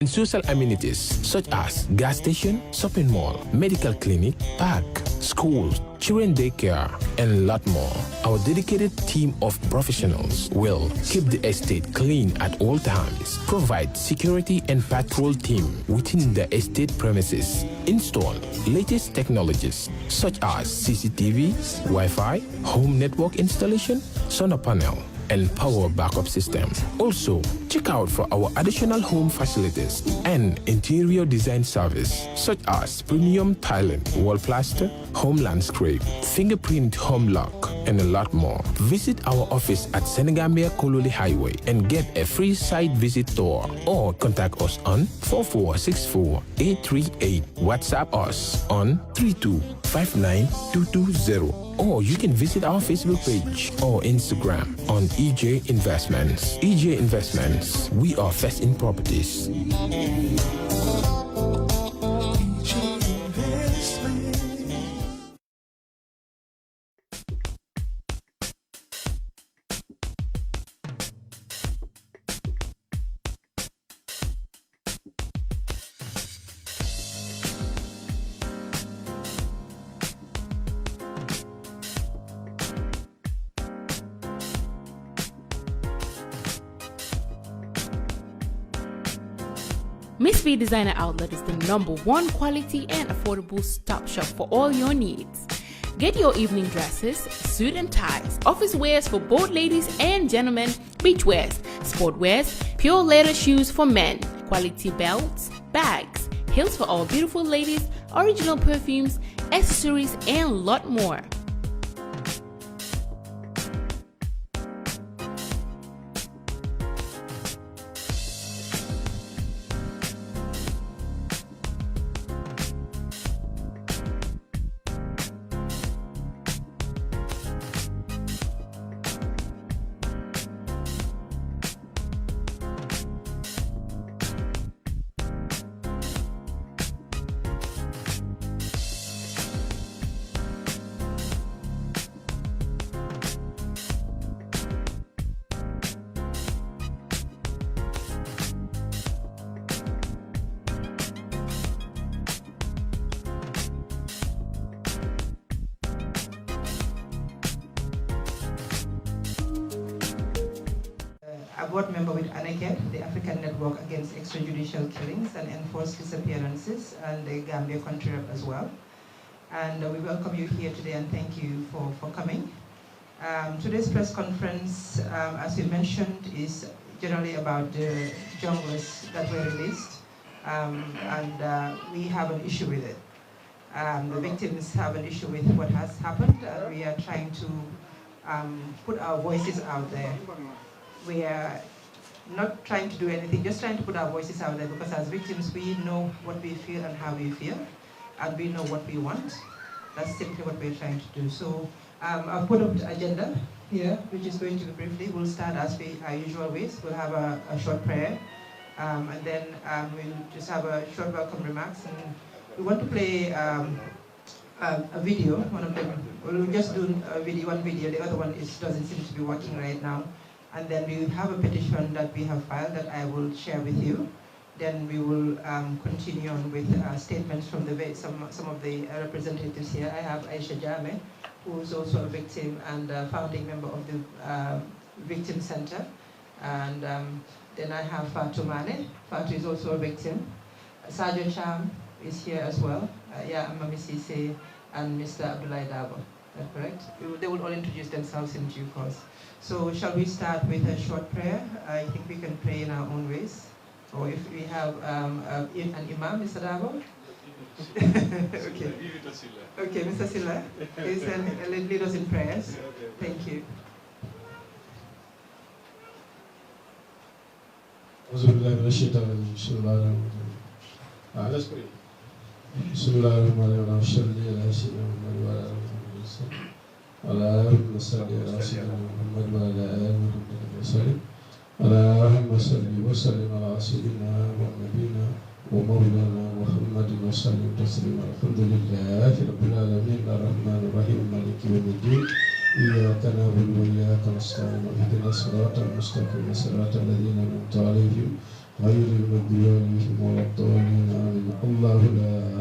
And social amenities such as gas station, shopping mall, medical clinic, park, schools, children daycare, and a lot more. Our dedicated team of professionals will keep the estate clean at all times, provide security and patrol team within the estate premises, install latest technologies such as CCTV, Wi-Fi, home network installation, solar panel, and power backup system. Also, check out for our additional home facilities and interior design service such as premium tiling, wall plaster, home landscape, fingerprint home lock, and a lot more. Visit our office at Senegambia Kololi Highway and get a free site visit tour, or contact us on 4464838. WhatsApp us on 3259220. Or you can visit our Facebook page or Instagram on EJ Investments. EJ Investments, we are first in properties. Miss V Designer Outlet is the #1 quality and affordable stop shop for all your needs. Get your evening dresses, suit and ties, office wears for both ladies and gentlemen, beach wears, sport wears, pure leather shoes for men, quality belts, bags, heels for all beautiful ladies, original perfumes, accessories, and a lot more. A board member with ANECED, the African Network Against Extrajudicial Killings and Enforced Disappearances, and the Gambia country rep as well. And we welcome you here today and thank you for coming. Today's press conference, as we mentioned, is generally about the junglers that were released, and we have an issue with it. The victims have an issue with what has happened, and we are trying to put our voices out there. We are not trying to do anything, just trying to put our voices out there, because as victims we know what we feel and how we feel, and we know what we want. That's simply what we're trying to do. So I've put up the agenda here, which is going to be briefly. We'll start as our usual ways. We'll have a short prayer, and then we'll just have a short welcome remarks. And we want to play a video. One of them, we'll just do one video. The other one doesn't seem to be working right now. And then we have a petition that we have filed that I will share with you. Then we will continue on with statements from some of the representatives here. I have Aisha Jame, who is also a victim and a founding member of the Victim Center. And then I have Fatou Mane. Fatou is also a victim. Sergeant Cham is here as well. Mami Sise and Mr. Abdoulaye Dabo. Is that correct? They will all introduce themselves in due course. So shall we start with a short prayer? I think we can pray in our own ways. Or if we have an imam, Mr. Dabo? Okay. Okay, Mr. Silla, please lead us in prayers. Thank you. Let's pray. اللهم صل على سيدنا محمد وعلى آله محمد وسلم. اللهم صل وسلم على سيدنا ونبينا ومولانا محمد وسلم تسليما. الحمد لله رب العالمين الرحمن الرحيم مالك يوم الدين إياك نعبد وإياك نستعين اهدنا الصراط المستقيم صراط الذين أنعمت عليهم غير المغضوب عليهم ولا الضالين آمين. الله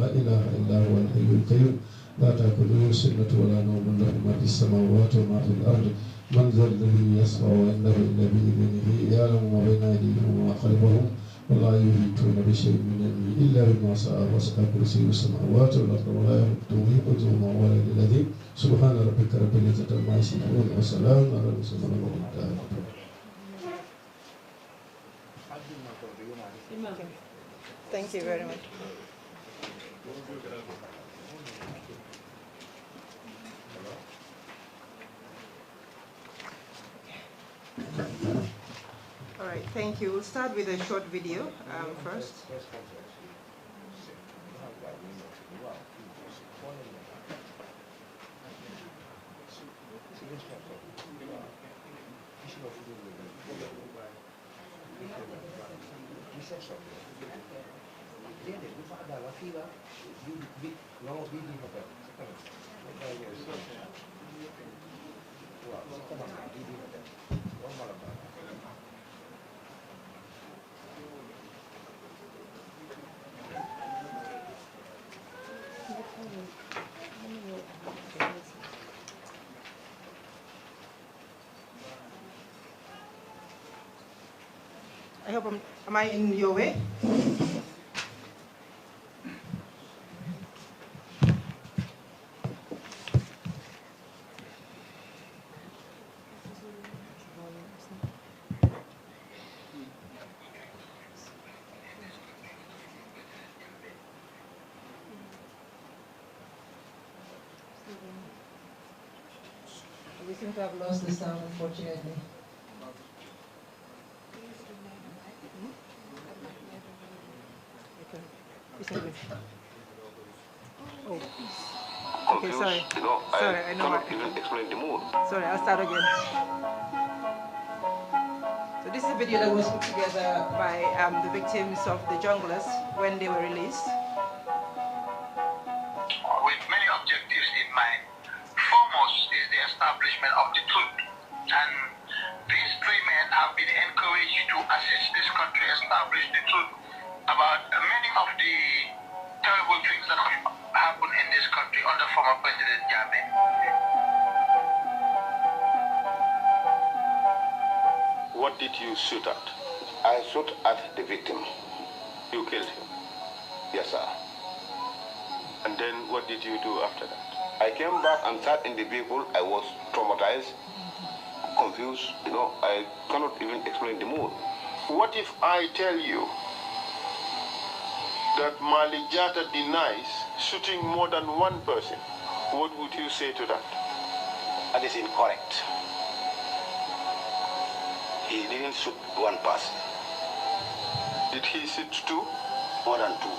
لا إله إلا هو الحي القيوم لا تأخذه سنة ولا نوم له ما في السماوات وما في الأرض من ذا الذي يشفع عنده إلا بإذنه يعلم ما بين أيديهم وما خلفهم ولا يحيطون بشيء من علمه إلا بما شاء وسع كرسيه السماوات والأرض ولا يؤوده حفظهما ولا الذي سبحان ربك رب العزة عما يصفون وسلام على المرسلين والحمد لله. Thank you very much. All right, thank you. We'll start with a short video first. I hope am I in your way? We seem to have lost the sound, unfortunately. Oh. Okay, sorry. Sorry, I know. Cannot even explain the mood. Sorry, I'll start again. So this is a video that was put together by the victims of the junglers when they were released. With many objectives in mind. Foremost is the establishment of the truth. And these three men have been encouraged to assist this country establish the truth about many of the terrible things that have happened in this country under former President Jammeh. What did you shoot at? I shot at the victim. You killed him? Yes, sir. And then what did you do after that? I came back and sat in the vehicle. I was traumatized, confused. I cannot even explain the mood. What if I tell you that Malik Jatta denies shooting more than one person? What would you say to that? That is incorrect. He didn't shoot one person. Did he shoot two? More than two.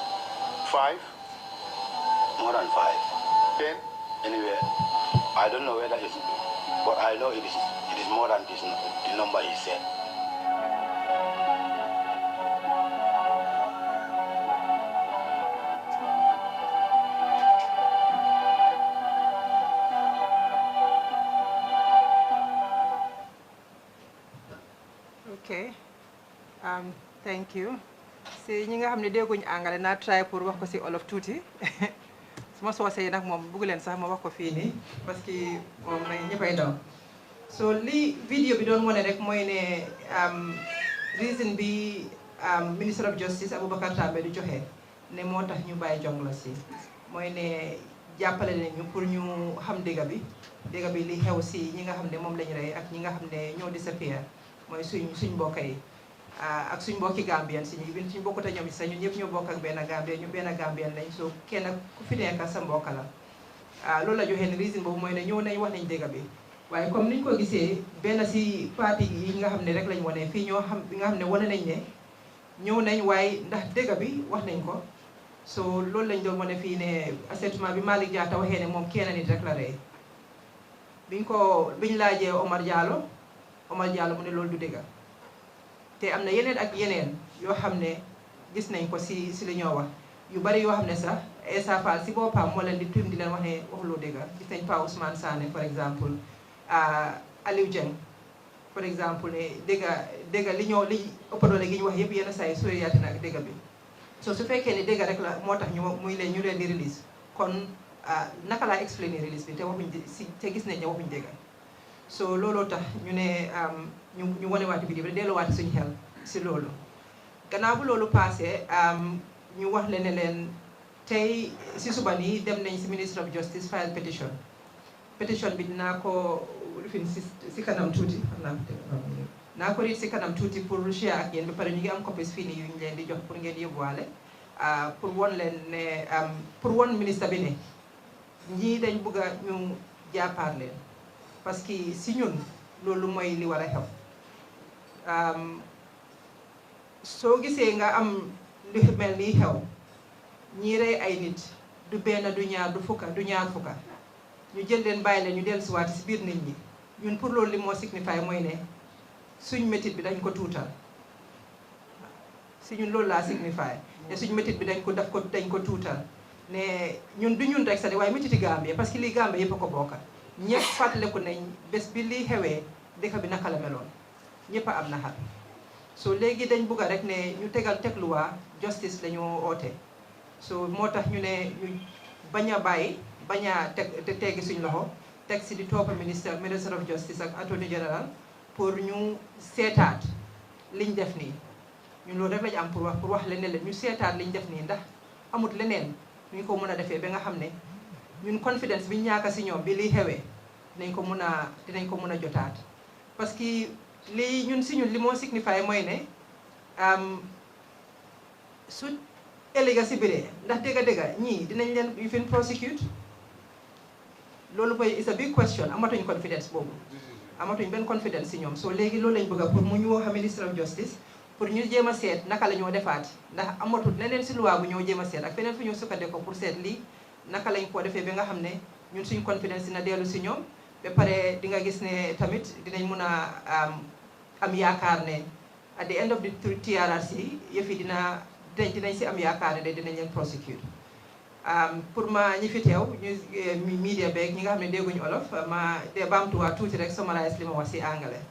5? More than 5. 10? Anyway, I don't know whether it's, but I know it is more than this, the number he said. Okay, thank you. Si ñi nga xam ne dégguñu anglais naa try pour wax ko si olof tuuti su ma soosee nag moom bëgg leen sax ma wax ko fii nii parce que moom may ñëppay daw. So li vidéo bi doon wane rek mooy ne reason bi Minister of Justice Aboubacar Tambeh du joxe ne moo tax ñu bàyyi jongla si mooy ne jàppale nañu pour ñu xam dëgg bi li xew si ñi nga xam ne moom lañu rey ak ñi nga xam ne ñoo disappear mooy suñ mbokk yi ak suñ mbokki Gambien si ñu suñ bokkut a ñoom sax ñun ñëpp ñoo bokk ak benn Gambien ñu benn Gambien lañ so kenn ku fi nekk sa mbokk la loolu la joxe ne reason boobu mooy ne ñëw nañ wax nañ dëgg bi waaye comme niñ ko gisee benn si parti yi nga xam ne rek lañ wane fii ñoo xam bi nga xam ne wane nañ ne ñëw nañ waaye ndax dëgg bi wax nañ ko so loolu lañ doon wane fii ne assaitement bi Malick Jatta waxee ne moom kenn nit rek la rey biñ laajee Omar Diallo mu ne loolu du dëgg te am na yeneen ak yeneen yoo xam ne gis nañ ko si li ñoo wax yu bari yoo xam ne sax Essa Faal si boppam moo leen di tuum di leen wax ne waxuloo dëgg gis nañ Pa Ousmane Sané par exemple Aliou Dieng for example dégga li ñoo li ëpp doole gi ñu wax yëpp yenn saa yi soriyaate na ak dégga bi so su fekkee ni dégga rek la moo tax ñu leen di release kon naka laa explainer release bi te waxuñ te gis nañ ne waxuñ dégga so looloo tax ñu ne ñu wanewaati vidéo bi delluwaati suñu xel si loolu gannaaw bu loolu passé ñu wax leen ne leen tey si suba nii dem nañ si Ministry of Justice file petition bi dinaa ko fin si kanam tuuti naa ko riit si kanam tuuti pour share ak yéen ba pare ñu ngi am copies fii nii yu ñu leen di jox pour ngeen yóbbuwaale pour won leen ne pour won ministre bi ne ñii dañ bëgg a ñu jàppaar leen parce que si ñun loolu mooy li war a xew soo gisee nga am lu mel nii xew ñii rey ay nit du benn du ñaar du fukka du ñaar fukka ñu jël leen bàyyi leen ñu dellusiwaat si biir nit ñi ñun pour loolu li moo signifie mooy ne suñ métit bi dañ ko tuutal si ñun loolu laa signifie ne suñ métit bi dañ ko tuutal ne ñun du ñun rek sax waaye métiti Gambie parce que lii Gambie yëpp a ko bokka ñëpp fàttaliku nañ bés bi lii xewee dëkk bi naka la meloon ñëpp a am naxar so léegi dañ bugg rek ne ñu teg luwaa justice la ñu oote so moo tax ñu ne ñu bañ a bàyyi bañ a teggi suñ loxo teg si di toppa Minister of Justice ak Attorney General pour ñu seetaat liñ def nii ñun loolu rek lañu am pour wax leen ne leen ñu seetaat liñ def nii ndax amut leneen ñu ko mën a defee ba nga xam ne ñun confidence biñ ñaaka si ñoom bi liy xewee dinañ ko mën a jotaat parce que lii ñun si ñun li moo signifie mooy ne su ëllëga si biree ndax dëgga ñii dinañ leen yu fin prosecute loolu mooy is a big question amatuñ confidence boobu amatuñ benn confidence si ñoom so léegi loolu lañ bëgg pour mu ñu wax Ministry of Justice pour ñu jéem a seet naka la ñoo defaati ndax amatul leneen si loi bu ñoo jéem a seet ak feneen fu ñoo sukkandiku pour seet lii naka lañ ko defee ba nga xam ne ñun suñ confidence dina dellu si ñoom ba pare di nga gis ne tamit dinañ mun a am yaakaar ne at the end of the TRRC yëf yi dinañ si am yaakaar ne dinañ leen prosecute pour ma ñi fi teew ñu media beeg ñi nga xam ne dégguñu olof ma de baamtuwaat tuuti rek summarize li ma wax si anglais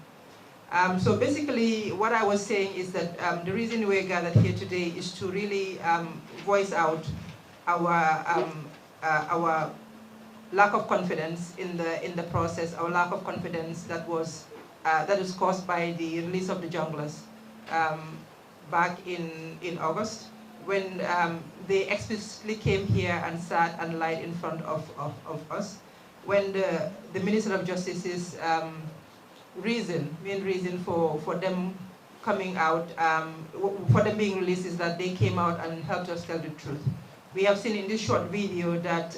so basically what I was saying is that the reason we're gathered here today is to really voice out our lack of confidence in the process, our lack of confidence that is caused by the release of the junglers back in August, when they explicitly came here and sat and lied in front of us, when the Minister of Justice's main reason for them coming out, for them being released, is that they came out and helped us tell the truth. We have seen in this short video that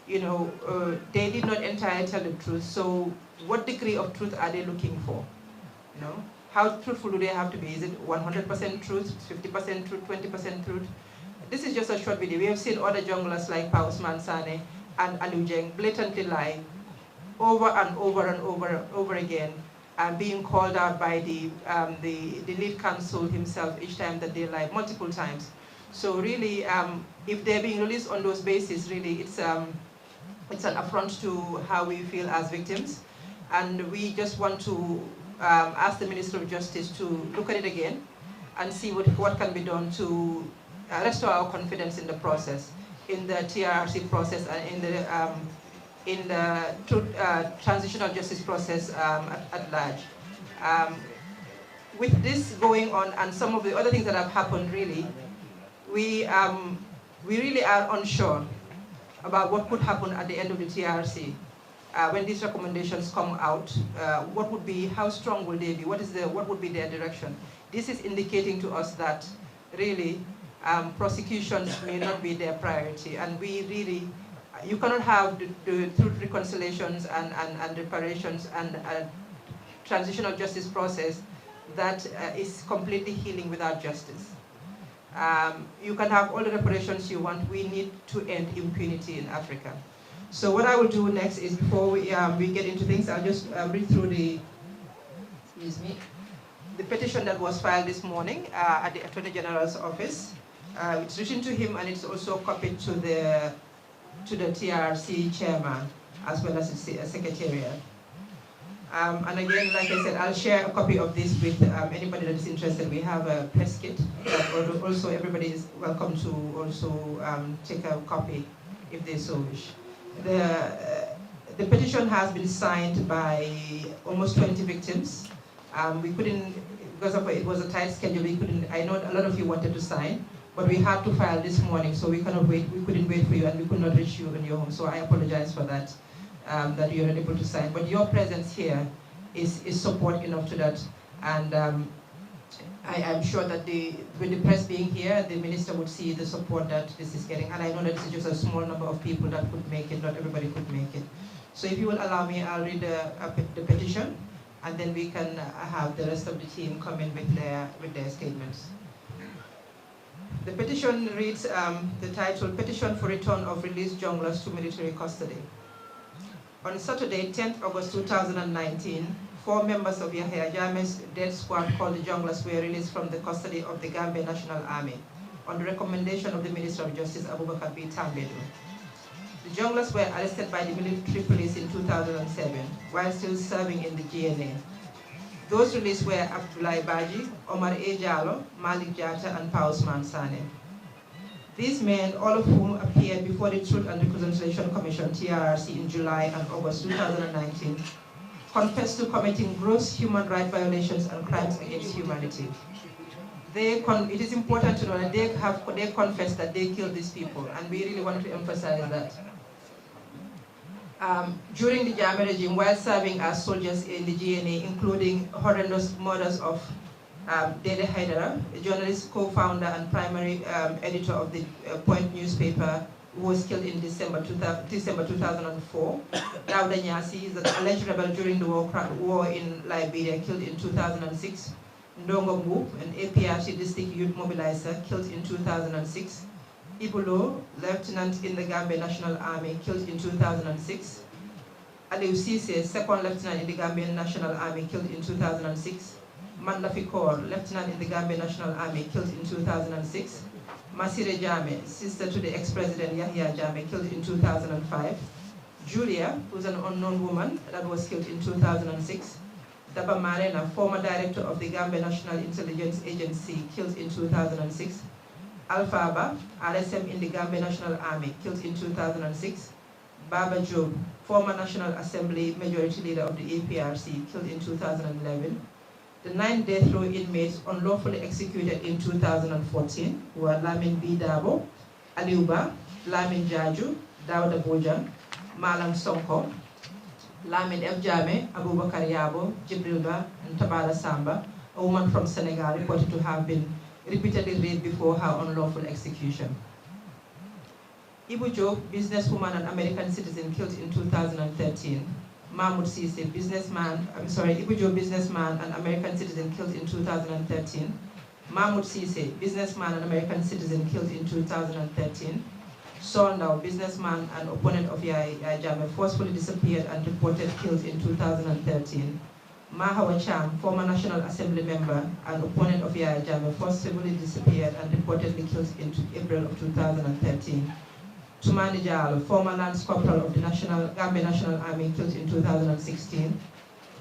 they did not entirely tell the truth. So what degree of truth are they looking for? How truthful do they have to be? Is it 100% truth, 50% truth, 20% truth? This is just a short video. We have seen other junglers like Pausman Sane and Alujeng blatantly lying over and over again, and being called out by the lead counsel himself each time that they lie, multiple times. So really, if they're being released on those bases, really it's an affront to how we feel as victims, and we just want to ask the Minister of Justice to look at it again and see what can be done to restore our confidence in the process, in the TRRC process, and in the transitional justice process at large. With this going on and some of the other things that have happened, really, we really are unsure about what could happen at the end of the TRC. When these recommendations come out, how strong will they be? What would be their direction? This is indicating to us that really prosecutions may not be their priority, and you cannot have the truth reconciliations and reparations and a transitional justice process that is completely healing without justice. You can have all the reparations you want. We need to end impunity in Africa. So what I will do next is, before we get into things, I'll just read through the petition that was filed this morning at the Attorney General's office. It's written to him, and it's also copied to the TRC chairman, as well as the secretariat. And again, like I said, I'll share a copy of this with anybody that is interested. We have a press kit. Also, everybody is welcome to also take a copy if they so wish. The petition has been signed by almost 20 victims. We couldn't, because of it was a tight schedule, we couldn't, I know a lot of you wanted to sign, but we had to file this morning, so we couldn't wait for you, and we could not reach you in your home, so I apologize for that. That you're not able to sign, but your presence here is support enough to that, and I'm sure that with the press being here, the minister would see the support that this is getting, and I know that this is just a small number of people that could make it, not everybody could make it. So if you will allow me, I'll read the petition, and then we can have the rest of the team come in with their statements. The petition reads, the title, Petition for Return of Released Junglers to Military Custody. On Saturday, 10th August 2019, 4 members of Yahya Jammeh's death squad called the Junglers were released from the custody of the Gambia National Army on the recommendation of the Minister of Justice, Abubakar B. Tambedu. The Junglers were arrested by the military police in 2007 while still serving in the GNA. Those released were Abdoulaye Baji, Omar A. Jallo, Malik Jata, and Paus Mansane. These men, all of whom appeared before the Truth and Reconciliation Commission, TRRC, in July and August 2019, confessed to committing gross human rights violations and crimes against humanity. It is important to know that they confessed that they killed these people, and we really want to emphasize that. During the Jammeh regime, while serving as soldiers in the GNA, including horrendous murders of Dede Haidara, a journalist, co-founder and primary editor of the Point newspaper, who was killed in December 2004. Dawda Nyasi is an alleged rebel during the war in Liberia, killed in 2006. Ndongo Mbu, an APRC district youth mobilizer, killed in 2006. Ibulo, lieutenant in the Gambia National Army, killed in 2006. Aliou Cissé, second lieutenant in the Gambian National Army, killed in 2006. Mandafi Kaur, lieutenant in the Gambia National Army, killed in 2006. Masire Jammeh, sister to the ex-president Yahya Jammeh, killed in 2005. Julia, who's an unknown woman that was killed in 2006. Daba Marena, former director of the Gambia National Intelligence Agency, killed in 2006. Alfaba, RSM in the Gambia National Army, killed in 2006. Baba Job, former National Assembly Majority Leader of the APRC, killed in 2011. The 9 death row inmates unlawfully executed in 2014 were Lamin B. Dabo, Aliuba, Lamin Jaju, Dawda Bojang, Malang Sonko, Lamin F. Jammeh, Abubakar Yabo, Jibrilba, and Tabala Samba, a woman from Senegal reported to have been repeatedly raped before her unlawful execution. Ibu Job, businesswoman and American citizen, killed in 2013. Mahmoud Cissé, Ibu Job, businessman and American citizen, killed in 2013. Mahmoud Cissé, businessman and American citizen, killed in 2013. Sondao, businessman and opponent of Yahya Jammeh, forcefully disappeared and reported killed in 2013. Mahawa Cham, former National Assembly member and opponent of Yahya Jammeh, forcibly disappeared and reportedly killed in April of 2013. Tumani Jallo, former Lance Corporal of the Gambia National Army, killed in 2016.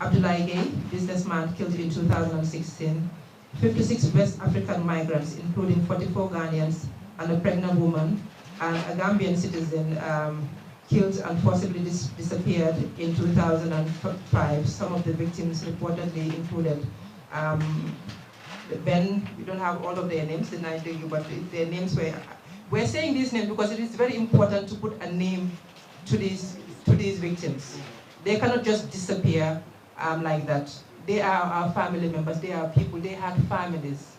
Abdoulaye Gay, businessman, killed in 2016. 56 West African migrants, including 44 Ghanaians and a pregnant woman, and a Gambian citizen, killed and forcibly disappeared in 2005. Some of the victims reportedly included Ben. We don't have all of their names, but their names were. We're saying these names because it is very important to put a name to these victims. They cannot just disappear like that. They are our family members. They are people. They had families.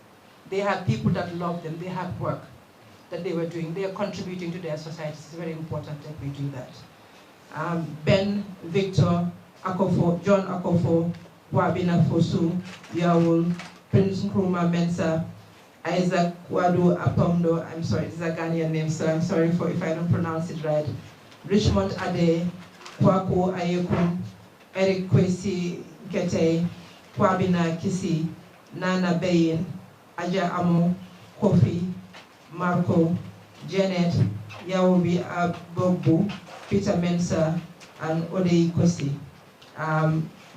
They had people that loved them. They had work that they were doing. They are contributing to their society. It's very important that we do that. Ben, Victor, Akofo, John Akofo, Wabina Fosu, Yaul, Prince Nkrumah Mensah, Isaac Wadu Apomdo, I'm sorry, this is a Ghanaian name, so I'm sorry if I don't pronounce it right. Richmond Ade, Kwaku Ayekun, Eric Kwesi Kete, Kwabina Kisi, Nana Bayin, Aja Amo, Kofi, Marco, Janet, Yaobi Abogbu, Peter Mensah, and Odei Kosi.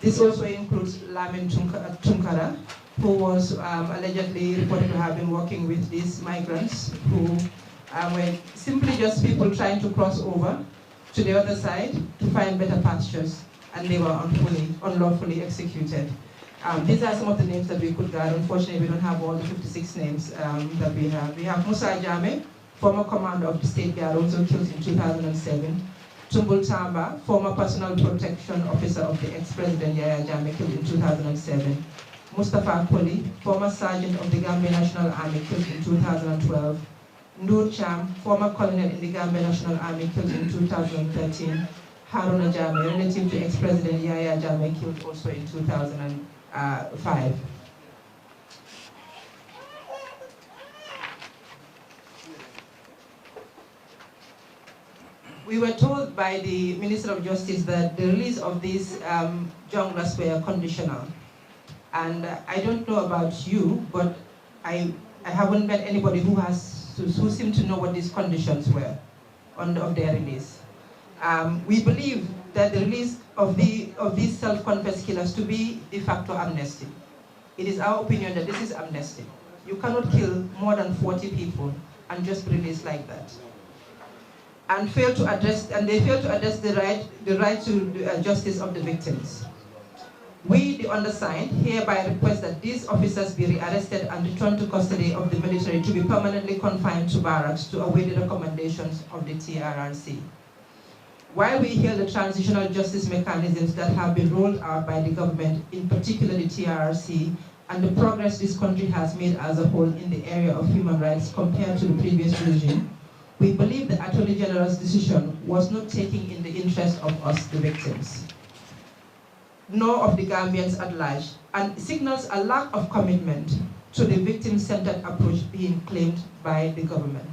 This also includes Lamin Tunkara, who was allegedly reported to have been working with these migrants who were simply just people trying to cross over to the other side to find better pastures, and they were unlawfully executed. These are some of the names that we could gather. Unfortunately, we don't have all the 56 names that we have. We have Musa Jame, former commander of the State Guard, also killed in 2007. Tumbul Tamba, former personal protection officer of the ex-president Yahya Jammeh, killed in 2007. Mustafa Koli, former sergeant of the Gambia National Army, killed in 2012. Nur Cham, former colonel in the Gambia National Army, killed in 2013. Haruna Jammeh, relative to ex-president Yahya Jammeh, killed also in 2005. We were told by the Minister of Justice that the release of these junglers were conditional. And I don't know about you, but I haven't met anybody who seemed to know what these conditions were of their release. We believe that the release of these self-confessed killers to be de facto amnesty. It is our opinion that this is amnesty. You cannot kill more than 40 people and just release like that. And they fail to address the right to justice of the victims. We, the undersigned, hereby request that these officers be rearrested and returned to custody of the military to be permanently confined to barracks to await the recommendations of the TRRC. While we hail the transitional justice mechanisms that have been rolled out by the government, in particular the TRRC, and the progress this country has made as a whole in the area of human rights compared to the previous regime, we believe the Attorney General's decision was not taking in the interest of us, the victims, nor of the Gambians at large, and signals a lack of commitment to the victim-centered approach being claimed by the government.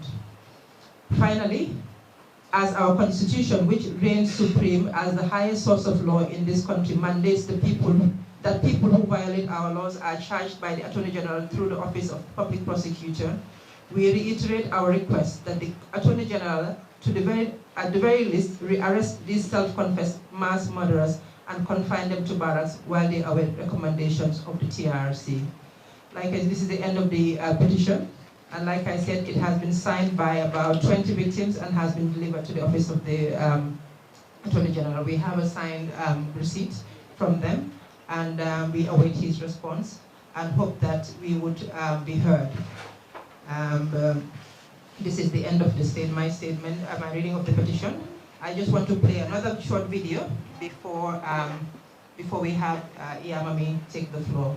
Finally, as our constitution, which reigns supreme as the highest source of law in this country, mandates that people who violate our laws are charged by the Attorney General through the Office of Public Prosecutor, we reiterate our request that the Attorney General, at the very least, rearrest these self-confessed mass murderers and confine them to barracks while they await recommendations of the TRRC. This is the end of the petition, and like I said, it has been signed by about 20 victims and has been delivered to the Office of the Attorney General. We have a signed receipt from them, and we await his response and hope that we would be heard. This is the end of my statement, my reading of the petition. I just want to play another short video before we have Iyamami take the floor.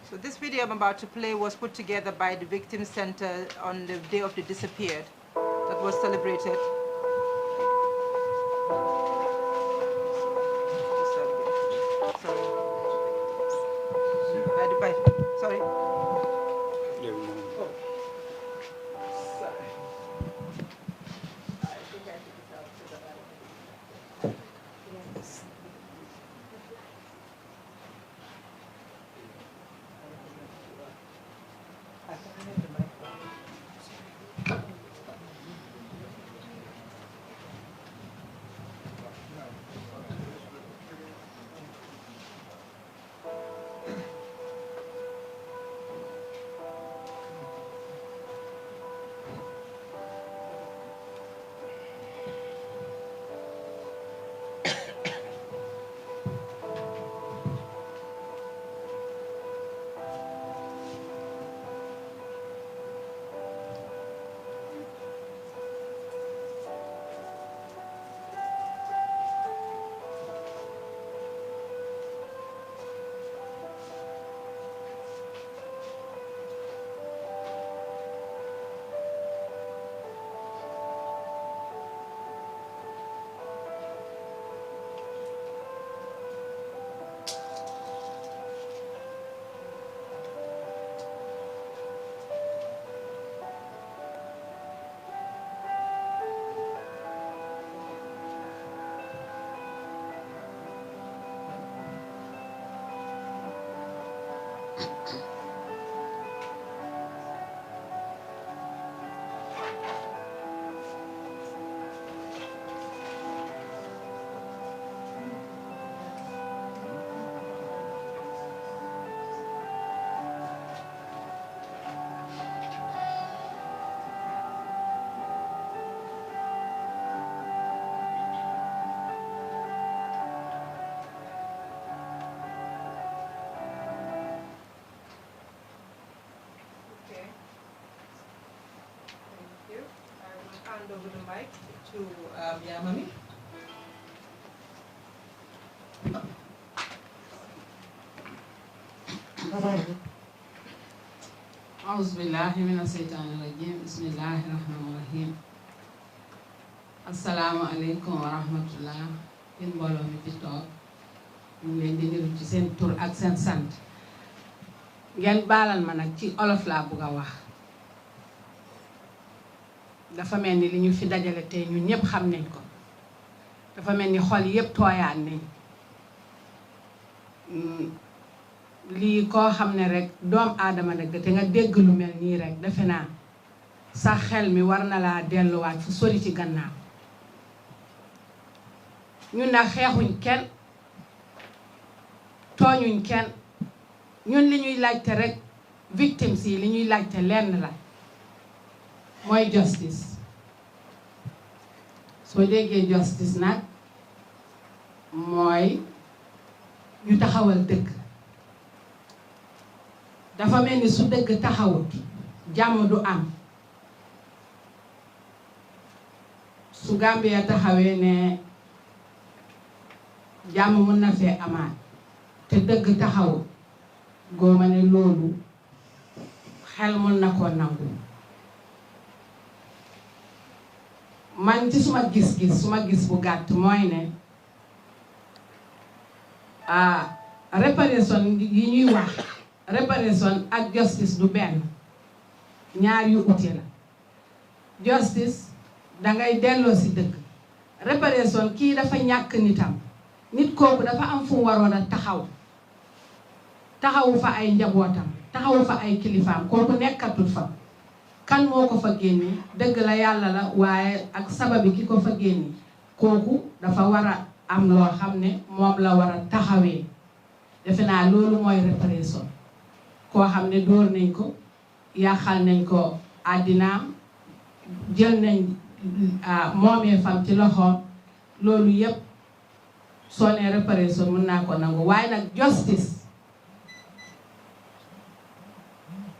So this video I'm about to play was put together by the Victim Center on the day of the disappeared that was celebrated. Sorry. hand over the mic to Yamami. أعوذ بالله من الشيطان الرجيم بسم الله الرحمن الرحيم السلام عليكم ورحمة الله yéen mbooloo mi fi toog ñu ngi leen di nuyu ci seen tur ak seen sant ngeen baalal ma nag ci olof laa bugg a wax dafa mel ni li ñu fi dajale tey ñun ñëpp xam nañ ko dafa mel ni xol yëpp tooyaan nañ lii koo xam ne rek doom aadama dëgg te nga dégg lu mel nii rek defe naa sa xel mi war na laa delluwaat fu sori ci gannaaw ñun nag xeexuñ kenn tooñuñ kenn ñun li ñuy laajte rek victimes yi li ñuy laajte lenn la mooy justice soo déggee justice nag mooy ñu taxawal dëgg dafa mel ni su dëgg taxawut jàmm du am su Gambia taxawee ne jàmm mën na fee amaat te dëgg taxawut góoma ne loolu xel mën na koo nangu man ci suma gis bu gàtt mooy ne réparation yi ñuy wax réparation ak justice du benn ñaar yu ute la justice dangay delloo si dëgg réparation kii dafa ñàkk nitam nit kooku dafa am fu mu waroon a taxawu fa ay njabootam taxawu fa ay kilifaam kooku nekkatul fa kan moo ko fa génne dëgg la yàlla la waaye ak sababi ki ko fa génne kooku dafa war a am loo xam ne moom la war a taxawee defe naa loolu mooy réparation koo xam ne dóor nañ ko yàqal nañ ko àddinaam jël nañ moomee fam ci loxoom loolu yépp soo nee réparation mën naa ko nangu waaye nag justice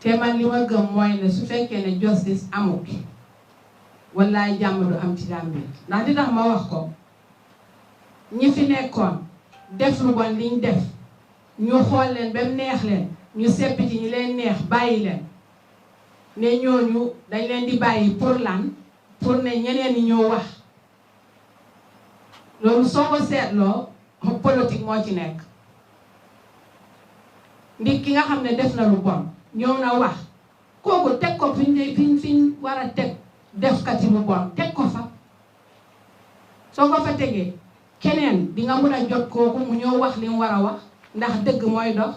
te man li ma gëm mooy ne su fekkee ne justice amut wallaay jàmm du am ci Gambie ndax di tax ma wax ko ñi fi nekkoon def lu bon liñ def ñu xool leen ba mu neex leen ñu seppi ci ñi leen neex bàyyi leen ne ñooñu dañ leen di bàyyi pour lan pour ne ñeneen ñi ñoo wax loolu soo ko seetloo politique moo ci nekk ndi ki nga xam ne def na lu bon ñëw na wax kooku teg ko fiñ war a teg defkati lu bon teg ko fa soo ko fa tegee keneen di nga mun a jot kooku mu ñëw wax li mu war a wax ndax dëgg mooy dox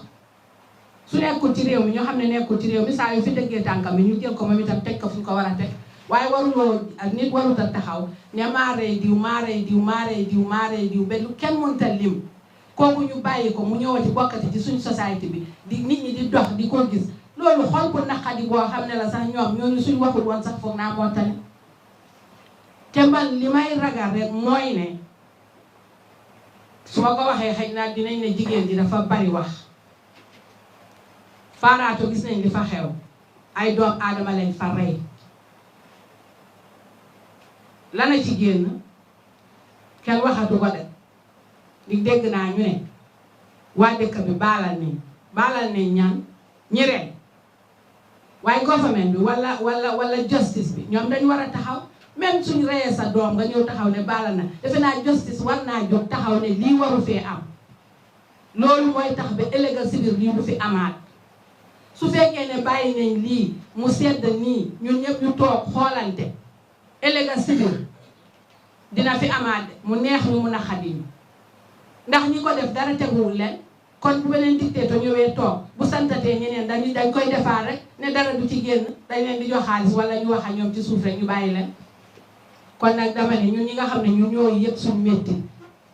su nekkul ci réew mi ñoo xam ne nekkul ci réew mi saa yu fi dëggee tànkam bi ñu jël ko moom itam teg ko fu ñu ko war a teg waaye waruloo nit warut a taxaw ne maaree diw ba lu kenn mënta lim kooku ñu bàyyi ko mu ñëwati bokkati ci suñ société bi di nit ñi di dox di ko gis loolu xol bu naqadi boo xam ne la sax ñooñu suñ waxul woon sax foog naa moo tane te man li may ragal rek mooy ne su ma ko waxee xëy na dinañ ne jigéen ji dafa bari wax Fatou gis nañ li fa xew ay doom aadama lañ fa rey lana ci génn kenn waxatu ko de di dégg naa ñu ne waa dëkk bi baalal nañ ñan ñi rey waaye government bi wala justice bi ñoom dañu war a taxaw même suñ reyee sa doom nga ñëw taxaw ne baalal na defe naa justice war naa jóg taxaw ne lii waru fee am loolu mooy tax ba ëllëg si biir lii du fi amaat su fekkee ne bàyyi nañ lii mu sedd nii ñun ñëpp ñu toog xoolante ëllëg si biir dina fi amaat mu neex ñu mun a xadiñu ndax ñi ko def dara teguwul leen kon bu beneen dictateur ñëwee toog bu santatee ñeneen dañ koy defaat rek ne dara du ci génn dañ leen di jox xaalis wala ñu wax ak ñoom ci suuf rek ñu bàyyi leen kon nag dama ne ñun ñi nga xam ne ñun ñooy yëpp suñ métti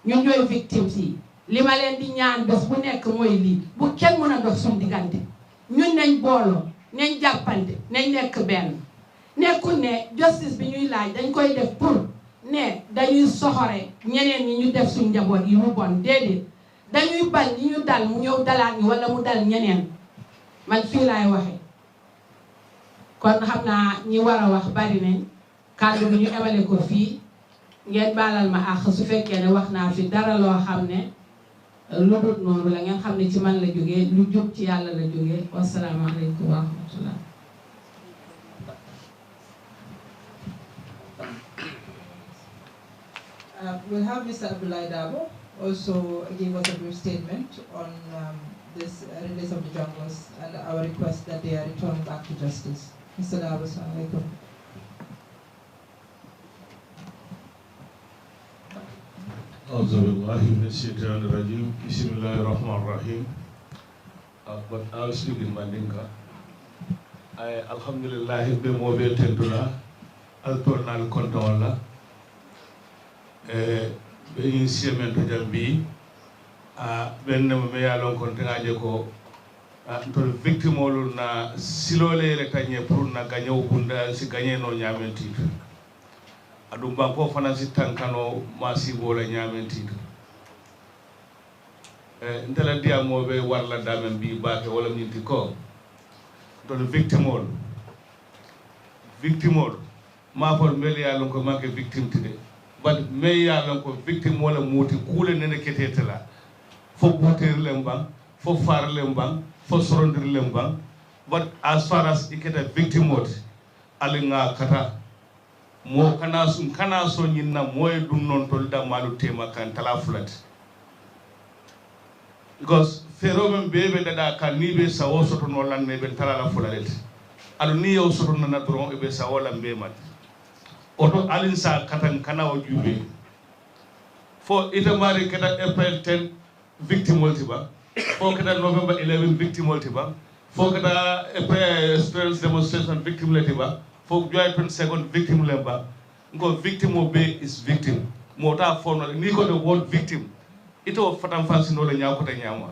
ñun ñooy victimes yi li ma leen di ñaan bés bu nekk mooy lii bu kenn mën a dox suñ diggante ñun nañ booloo nañ jàppante nañ nekk benn nekkul ne justice bi ñuy laaj dañ koy def pour ne dañuy soxore ñeneen ñi ñu def suñ njaboot yi mu bon déedéet dañuy bañ li ñu dal mu ñëw dalaat ñi wala mu dal ñeneen man fii laay waxe kon xam naa ñi war a wax bari nañ kàddu bi ñu emale ko fii ngeen baalal ma àq su fekkee ne wax naa fi dara loo xam ne lu dul noonu la ngeen xam ne ci man la jógee lu jub ci yàlla la jógee wasalaamaaleykum wa rahmatullah. We'll have Mr. Abdoulaye Dabo also give us a brief statement on this release of the junglers and our request that they are returned back to justice. Mr. Dabo, assalamu alaikum. أعوذ بالله من الشيطان الرجيم بسم الله الرحمن الرحيم. But I'll speak in Mandinka. Alhamdulillah, be mobile tentula, altornal kontola. Be insieme to jambi. Ben me yalon kontengaje ko. To victim olu na silole le tanye pour na gagner bunda si gagner no nyamenti. Adum banko fana si tankano masibo la nyamenti ndela dia mobe warla damen bi baake wala nyinti ko to victimol ma for mel ya lon ko manke victim tide but me ya lon ko victim wala moti kule nene ketetela fo boter lembang fo far lembang fo sorondir lembang but as far as iketa victimot alinga kata mo kana so nyinna moy dum non tol da malu tema kan tala fulat because feromen bebe dada kan ni be sawo soto no lan ne ben tala la fulalet adu ni yow soto na dron e be sawo la be mat oto alin sa katan kana o jube fo ita mari kata April 10 victim multiba fo kata November 11 victim multiba fo kata April students demonstration victim letiba for July 22nd victim lemba ngo victim obe is victim mota fono ni ko the word victim ito fatam fansi no la nyaako ta nyaama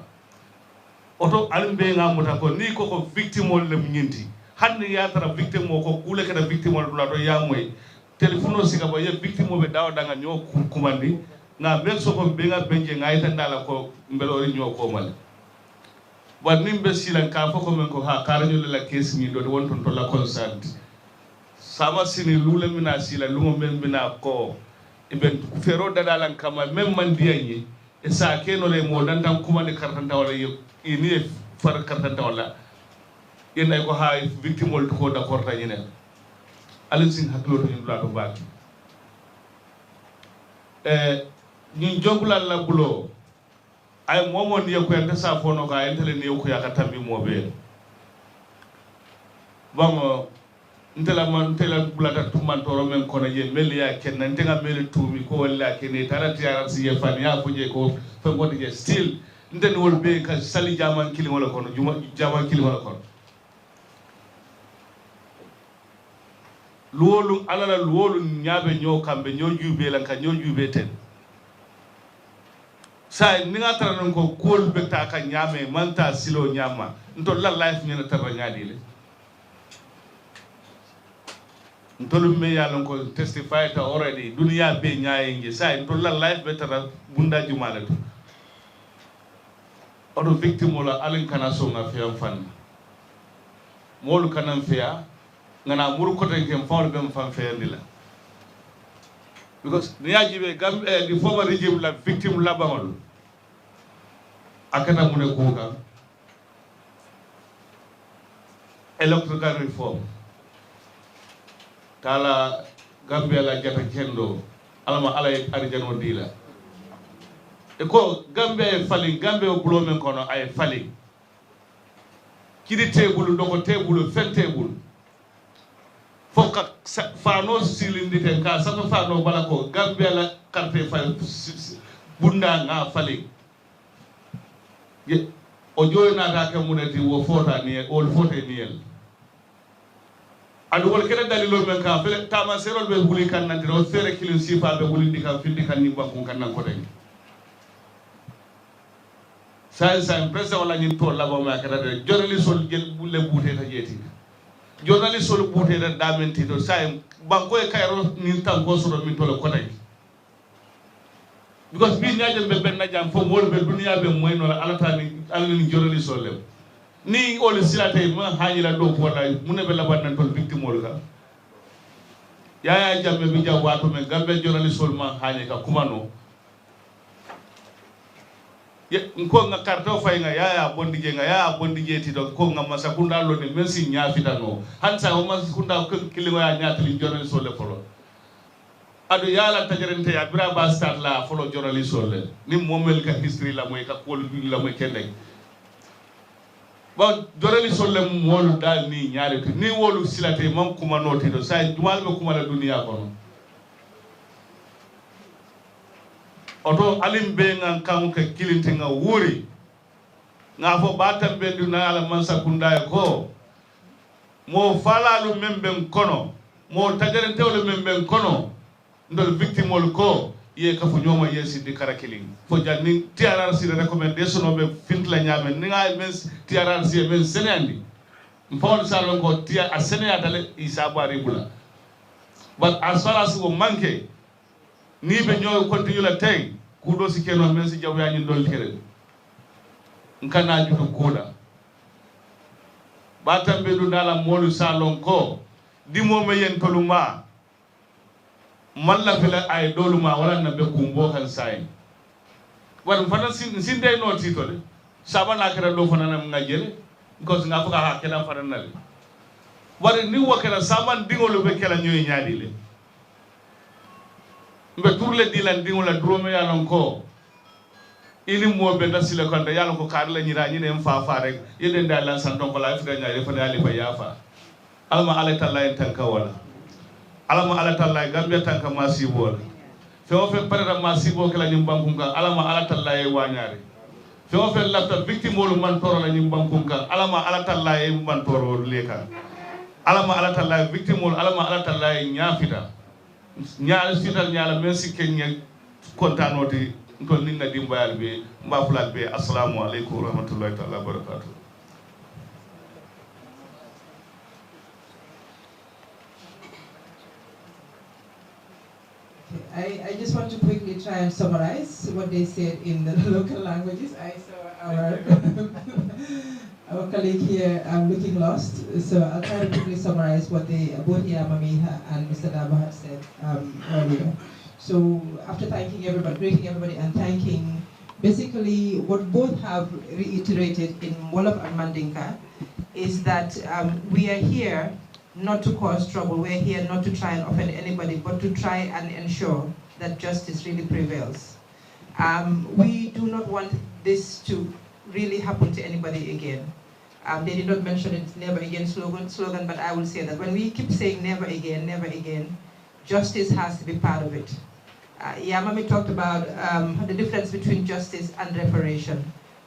oto alimbe nga mota ko ni ko victim wol lem nyinti hanni ya tara victim mo ko kule kada victim wol dula to ya moy telefono sika bo ye victim obe dawa danga nyo kumandi na ben so ko be nga benje nga ita ndala ko mbelori nyo ko mal wa nimbe silan ka foko men ko ha karanyo la case ni do won to la consent sama sini lule mina sila lungo men mina ko iben fero dadalan kama men man diyanyi e sa keno le mo dandan kuma ni kartanta wala ini far kartanta wala yenda ko ha victim wol ko da korta nyine alin sin haklo to ndula to baki ni jogula la bulo ay momo ni ko en sa fono ka en tele ni ko ya katambi mo be bango ntela bulata tumantoro men kono je meli ya ken ntenga meli tumi ko walla ken tarati arab si yefani ya fuje ko fe ngodi je still nden wol be ka sali jaman kili wala kono jaman kili wala kono luwolu alala luwolu nyaabe nyo kambe nyo jube lan ka nyo jube ten sai ninga taran ko kol be ta ka nyame manta silo nyama ntol la life nyina tarra nyaadile ntolu me yalon ko testify ta already dunia be nyaaye ngi sai ntolla life better bunda jumala to odo victim wala alin kana so nga fiam fan molu kanam fiya ngana muru ko tan kem fawl bem fam feyandila because niaji be gam the former regime la victim la bangol akata mune ko kan electoral reform tala Gambia la jata kendo alama alay arjano dila e ko Gambia fali Gambia bulo men kono ay fali kidi tebulu doko tebulu fen tebulu foka fano silindi ten ka safa fano bala ko Gambia la carte fal bunda nga fali ye o joyna ta ke munati wo fota ni o fote ni el adu wol kene dalilo men ka fele tama serol be huli kan nan do fere kilin sifa be huli dika findi kan ni bakku kan nan ko den sa impresa wala ni to la ba ma ka de journalist sol gel bulle bouté ta jeti journalist sol bouté da damenti to sa banko e kayro ni tan ko so min to le ko tay because bi nyaaje be ben na jam fo mol be dunya be moy no la alata ni alni journalist sol le ni oli silate ma haajila do ko wala mun be laban nan tol victim wol ka Yaya Jammeh bija wato men Gambia journalist sol man hanye ka kumano nko nga karto fay nga yaya bondije ti do ko nga masakunda lo ne mensi nyafita no hansa o masakunda kilingo ya nyatali journalist sol le folo adu yala tajarente ya bira ba start la folo journalist sol le ni momel ka history la moy ka kol la moy kende ba journalist sol le mol dal ni nyaale to ni wolu silate mam kuma noti do say dumal be kuma la dunia kono oto alim be ngan kan ka kilinte nga wuri nga fo batam be duna ala man sakunda ko mo falalu memben kono mo tajarente wala memben kono ndol victimol ko ye ka fo nyoma yesi di karakiling fo janni TRRC de recommendation be fintla nyame ni nga men TRRC men senandi mpon salon ko tia a senaya dale isa bari bula but as far as wo manke ni be ñoo continue la tay kudo si keno men si jaw yañu dol tere nkana juto koda batam be du dala molu salon ko di mo me yen toluma malla fila ay doluma wala na be kumbo kan say wan fana sin day no tito de sabana kera do fana na ngajele ko nga fuka ha kala fana na le wari ni wakala saman dingolo be kala ñoy ñaadi le mbe turle dilan dingola drome yalon ko ini mo be dasile ko nda yalon ko karla nyira nyine en fa rek yeden da lan san donc la fi da nyaade fa dali fa yafa alma ala talla en tanka wala alma ala talla gambia tanka masibo fe o fe parada masibo kala nyim bankum kan alma ala talla e wañaare fe o fe lafta victime wol man toro la nyim bankum kan alma ala talla e man toro leka alma ala talla victime wol alma ala talla e nyafita nyaala sital nyaala merci kenya kontanoti ko ninna dimbayal be mbafulal be assalamu alaykum wa rahmatullahi ta'ala wa barakatuh. I just want to quickly try and summarize what they said in the local languages. I saw our colleague here looking lost, so I'll try to quickly summarize what both Mamiha and Mr. Dabo had said earlier. So after thanking everybody, greeting everybody and thanking, basically what both have reiterated in Wolof and Mandinka is that we are here not to cause trouble, we're here not to try and offend anybody, but to try and ensure that justice really prevails. We do not want this to really happen to anybody again. They did not mention it, never again slogan, but I will say that when we keep saying never again, justice has to be part of it. Yamami talked about the difference between justice and reparation.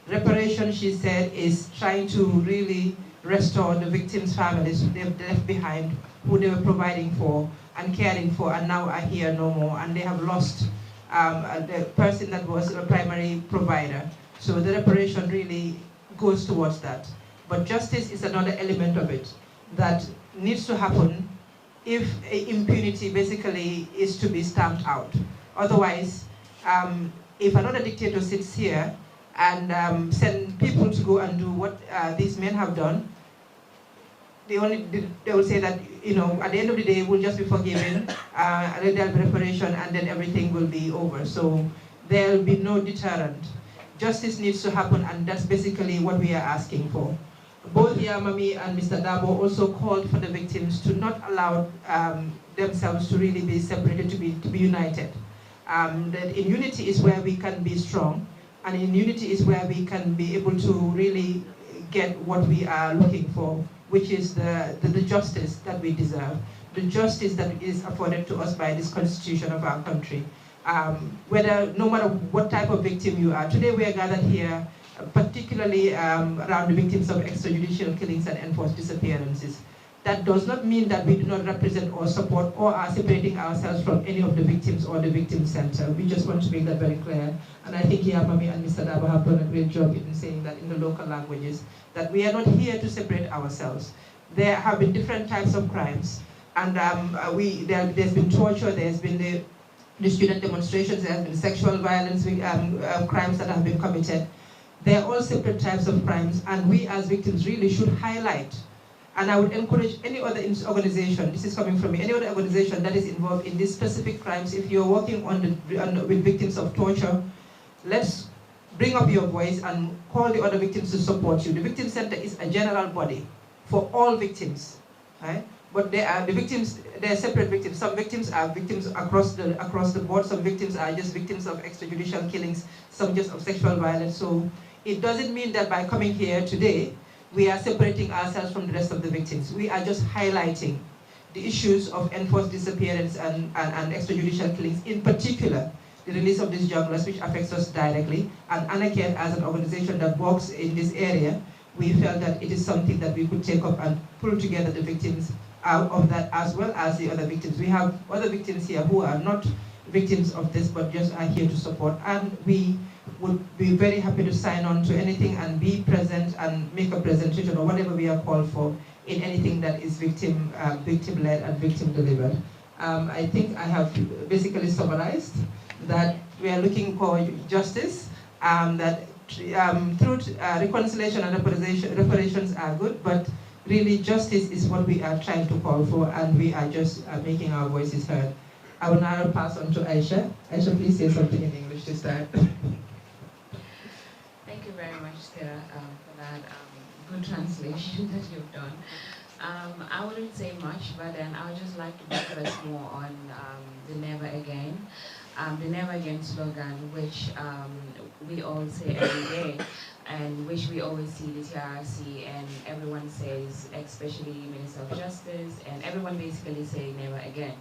Reparation, she said, is trying to really restore the victims' families they've left behind, who they were providing for and caring for, and now are here no more, and they have lost the person that was a primary provider. So the reparation really goes towards that. But justice is another element of it that needs to happen if impunity basically is to be stamped out. Otherwise, if another dictator sits here and send people to go and do what these men have done, they will say that, you know, at the end of the day, we'll just be forgiven, there'll be reparation, and then everything will be over. So there'll be no deterrent. Justice needs to happen, and that's basically what we are asking for. Both Yamami and Mr. Dabo also called for the victims to not allow themselves to really be separated, to be united. That in unity is where we can be strong, and in unity is where we can be able to really get what we are looking for, which is the justice that we deserve, the justice that is afforded to us by this constitution of our country. No matter what type of victim you are. Today we are gathered here particularly around the victims of extrajudicial killings and enforced disappearances. That does not mean that we do not represent or support or are separating ourselves from any of the victims or the victim center. We just want to make that very clear. And I think Yamami and Mr. Dabo have done a great job in saying that in the local languages, that we are not here to separate ourselves. There have been different types of crimes, and there's been torture, there's been the student demonstrations, there has been sexual violence crimes that have been committed. They're all separate types of crimes, and we as victims really should highlight And I would encourage any other organization, this is coming from me, any other organization that is involved in these specific crimes, if you're working with victims of torture, let's bring up your voice and call the other victims to support you. The Victim Center is a general body for all victims, right? But they are separate victims. Some victims are victims across the board. Some victims are just victims of extrajudicial killings. Some just of sexual violence. So it doesn't mean that by coming here today, we are separating ourselves from the rest of the victims. We are just highlighting the issues of enforced disappearance and extrajudicial killings, in particular, the release of these junglers, which affects us directly. And ANACARE, as an organization that works in this area, we felt that it is something that we could take up and pull together the victims out of that, as well as the other victims. We have other victims here who are not victims of this, but just are here to support. And we would be very happy to sign on to anything and be present and make a presentation or whatever we are called for in anything that is victim-led and victim-delivered. I think I have basically summarized that we are looking for justice, that through reconciliation and reparations are good, but really justice is what we are trying to call for, and we are just making our voices heard. I will now pass on to Aisha. Aisha, please say something in English this time. Thank you very much, Sarah, for that good translation that you've done. I wouldn't say much, but then I would just like to focus more on the Never Again. The Never Again slogan, which we all say every day, and which we always see the TRC and everyone says, especially Minister of Justice, and everyone basically say never again.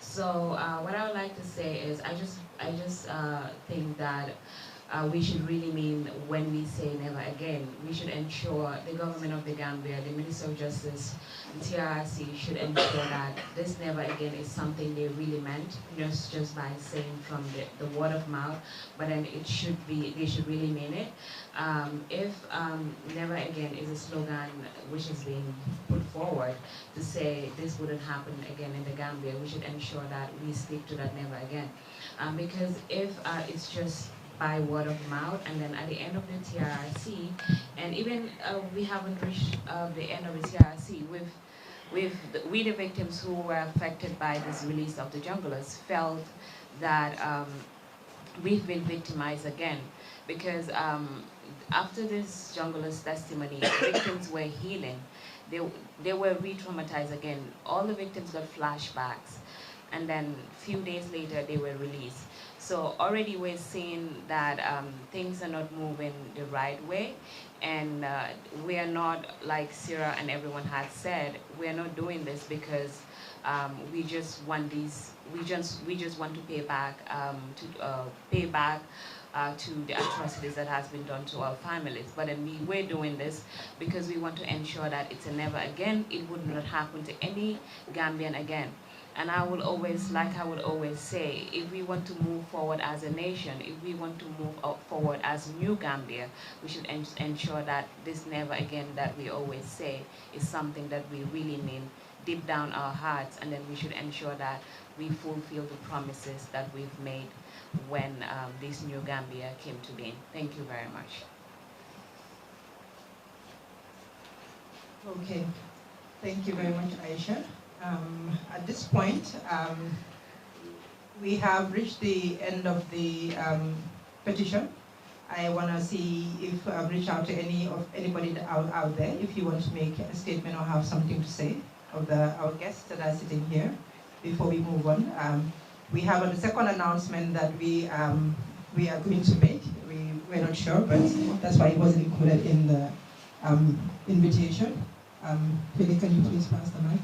So what I would like to say is I just think that we should really mean when we say never again. We should ensure the government of the Gambia, the Minister of Justice, the TRC should ensure that this never again is something they really meant, just by saying from the word of mouth, but then it should be, they should really mean it. If never again is a slogan which is being put forward to say this wouldn't happen again in the Gambia, we should ensure that we stick to that never again. Because if it's just by word of mouth, and then at the end of the TRC, and even we haven't reached the end of the TRC, we the victims who were affected by this release of the junglers felt that we've been victimized again, because after this junglers' testimony, victims were healing. They were re-traumatized again. All the victims got flashbacks, and then a few days later they were released. So already we're seeing that things are not moving the right way, and we are not, like Sarah and everyone has said, we are not doing this because we just want these, we just want to pay back to the atrocities that has been done to our families. But then we're doing this because we want to ensure that it's a never again. It would not happen to any Gambian again. And I will always, like I would always say, if we want to move forward as a nation, if we want to move forward as New Gambia, we should ensure that this never again that we always say is something that we really mean deep down our hearts, and then we should ensure that we fulfill the promises that we've made when this New Gambia came to be. Thank you very much. Okay, thank you very much, Aisha. At this point, we have reached the end of the petition. I want to see if reach out to anybody out there if you want to make a statement or have something to say of our guests that are sitting here before we move on. We have a second announcement that we are going to make. We're not sure, but that's why it wasn't included in the invitation. Philly, can you please pass the mic?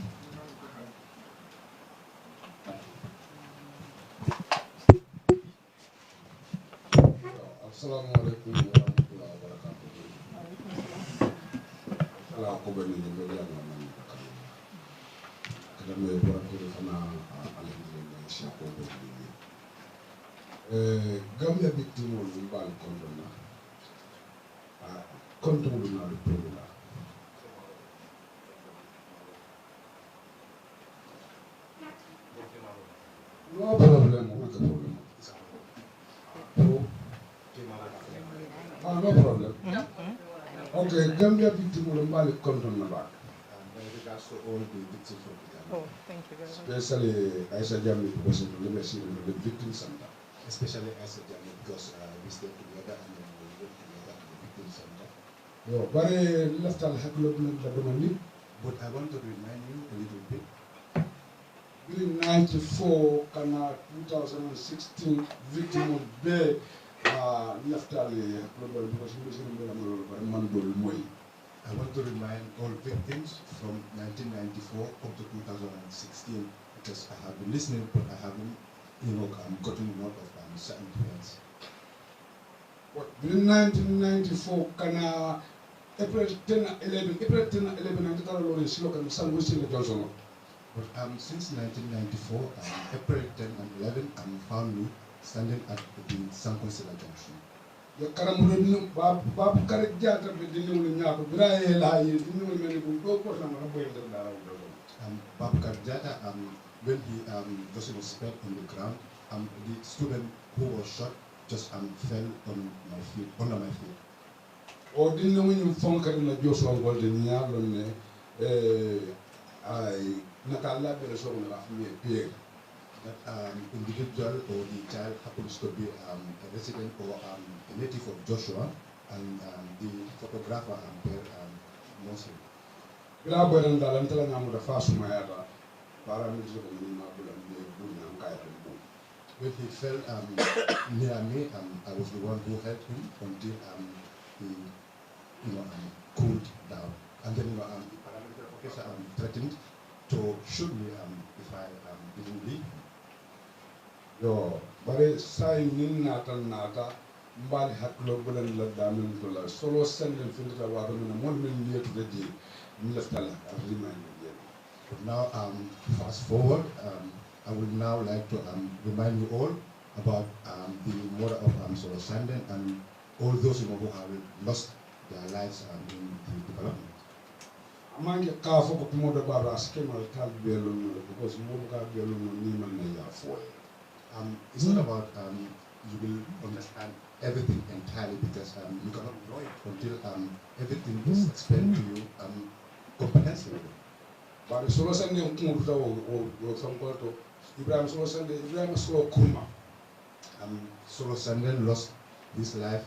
Assalamu alaikum wa rahmatullahi wa barakatuh. Ala ko bani ni beli ana mani bakari. Kada me bora ko fana alhamdulillah sha ko bani. Gambia victim wol bal kontona. Kontona na le problema. No problem, no problem. No problem. Okay, Gambia victim will buy content about. regards to all the victims of the Gambia. Oh, thank you very much. Especially Aisha Jamil, because of the Victim Center. Especially Aisha Jamil, because we stay together and then we work together at the Victim Center. But I want to remind you a little bit. During 94, 2016, victim of the Naftali, because I want to remind all victims from 1994 up to 2016, because I have been listening, but I haven't, gotten note of certain events. During 1994, April 10, 11, 1994, but since 1994, April 10 and 11, found me standing at the San Consuela Junction. Babukar Jata, when he just spent on the ground, the student who was shot just fell on my feet, under my feet. Or didn't know when you found Karina Joshua Golden Yalone, I Natala Beresong appeared that individual or the child happens to be a resident or a native of Joshua, and the photographer Muslim. When he fell near me, I was the one who helped him until he cooled down. And then the paramedic officer threatened to shoot me if I didn't leave. Yo, but say nata mbali haklo bulan la damin to la solo sending filter wa na mon min near to the day leftala I remind you. But now fast forward, I would now like to remind you all about the murder of Solo Sanden and all those who have lost their lives in the development. Among the car for Moda Barra schema because Moda Bielum it's not about you will understand everything entirely, because you cannot know it until everything is explained to you comprehensively. But the Solo Sunday or some part of Ibrahim Solo Sunday, Ibrahim Solo Kuma. Solo Sunday lost his life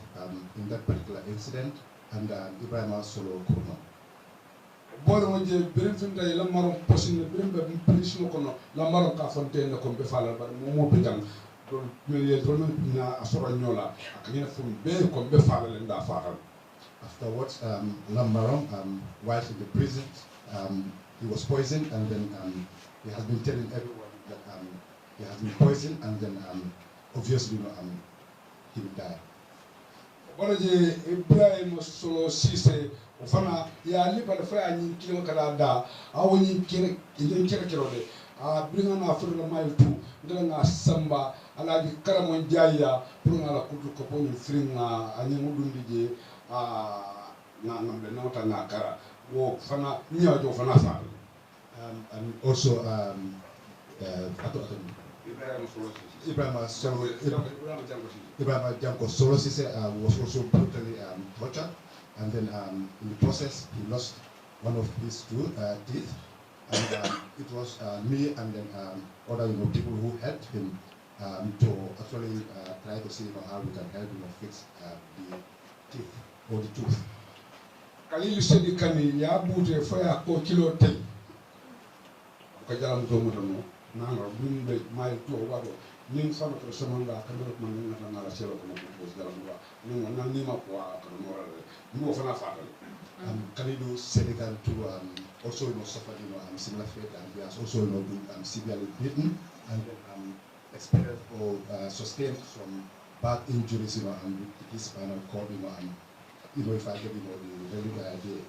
in that particular incident, and Ibrahim Solo Kuma. Bolo je Brimfin day la maron possible Brimbe police no kono la maron ka fontaine ko be falal bar mo pitam do mel do na asora nyola ak ñena fu be ko be falal nda fatal. Afterwards Lamaron whilst in the prison he was poisoned, and then he has been telling everyone that he has been poisoned, and then obviously he will die. Bolo je Ibrahim Solo Cisse Fana ya liba da fa anyi kilo kala da awoni kire kire de bringa na furna mile 2 ndanga samba ala di karamon jaya purna la kudu ko poni fringa anyi mudundi je na ngambe nota na kara wo fana nyaw jo fana fa and also Ibrahim Janko Solo Cisse was also brutally tortured. And then in the process, he lost one of his teeth, and it was me and then other people who helped him to actually try to see how we can help fix the teeth or the tooth. Kalilu sedi kani ya bute faya ko kilo tel. Kajalam to mutono nanga bimbe mai to wado nin sama to samanga kamero man na la selo ko ko dalam wa nin na ni ma ko ko no fana fatal. Kalilu Senegal too also suffered similar fate, and he has also been severely beaten and experienced or sustained some bad injuries and his spinal cord if I get the very idea,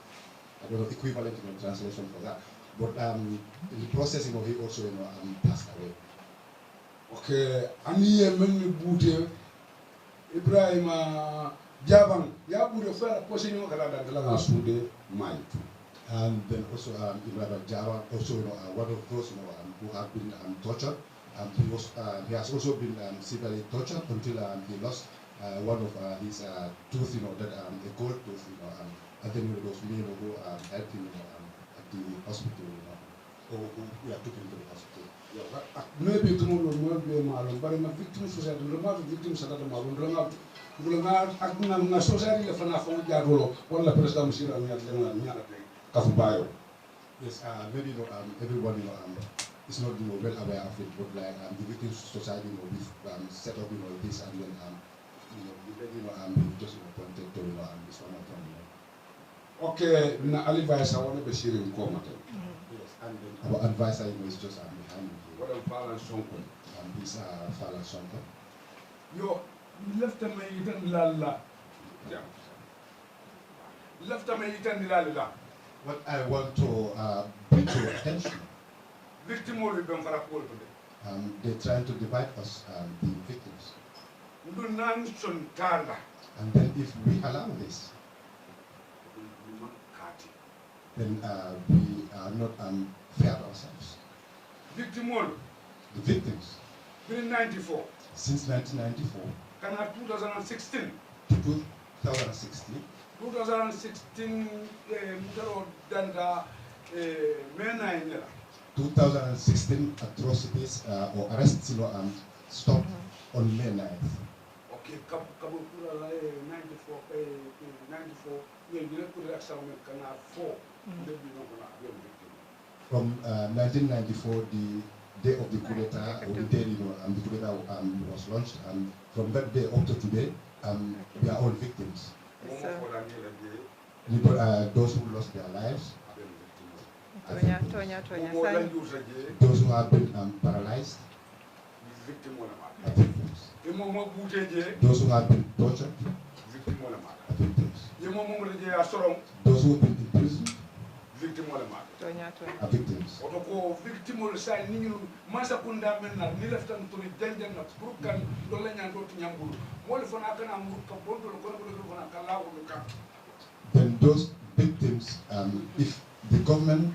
I don't know equivalent translation for that. But in the process he also passed away. Okay, aniye meni bute Ibrahim Javan ya bude fara position kala da sude mai. And then also Ibrahim Java also one of those who have been tortured. He has also been severely tortured until he lost one of his tooth, that a gold tooth, and then it was me who helped him the hospital, or we are taken to the hospital. Maybe tomorrow will be a malum, but I'm a victim society, no matter victims at the malum, na society le fana fa jadolo wala president musira mi atlenga nyara pe kafubayo. Yes, maybe everybody is not well aware of it, but like the victim society we've set up this, and then just appointed to this one of them. Okay, na advice I want to be sharing comment. Yes, and then our advisor is just behind me. What am Fala Sonko? This Fala Sonko. Yo, left me eaten lala. Yeah. Left me eaten lala. What I want to bring to your attention. Victim will be they're trying to divide us, the victims. And then if we allow this, then we are not fair to ourselves. The victims. Since 1994. 2016. 2016. 2016, May 9. 2016 atrocities or arrests stopped on May 9th. Okay, 94, From 1994, the day of the coup d'etat, or the day the coup d'etat was launched, and from that day up to today, we are all victims. Those who lost their lives, those who have been paralyzed, are victims. Those who have been tortured, are victims. Those who have been imprisoned, are victims. Then those victims, if the government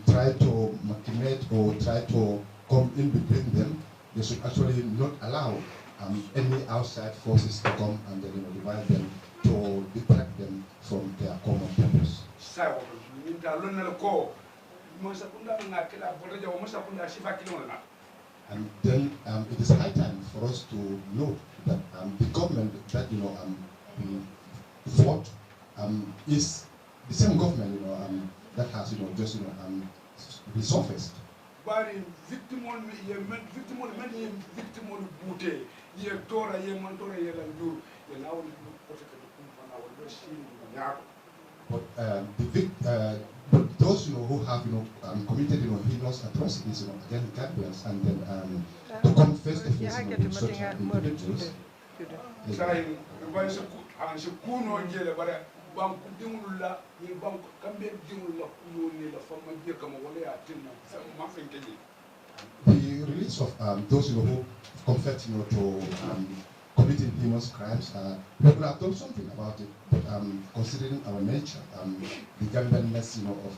try to machinate or try to come in between them, they should actually not allow any outside forces to come and divide them, to detract them from their common purpose. And then it is high time for us to know that the government that we fought is the same government that has just resurfaced. But victim on many victim on Bute, ye Tora, ye Montora, ye Landu, ye now but those who have committed heinous atrocities against Gambians, and then to come face to face with such individuals. The release of those who confess to committing heinous crimes, we could have done something about it, but considering our nature, the Gambianness of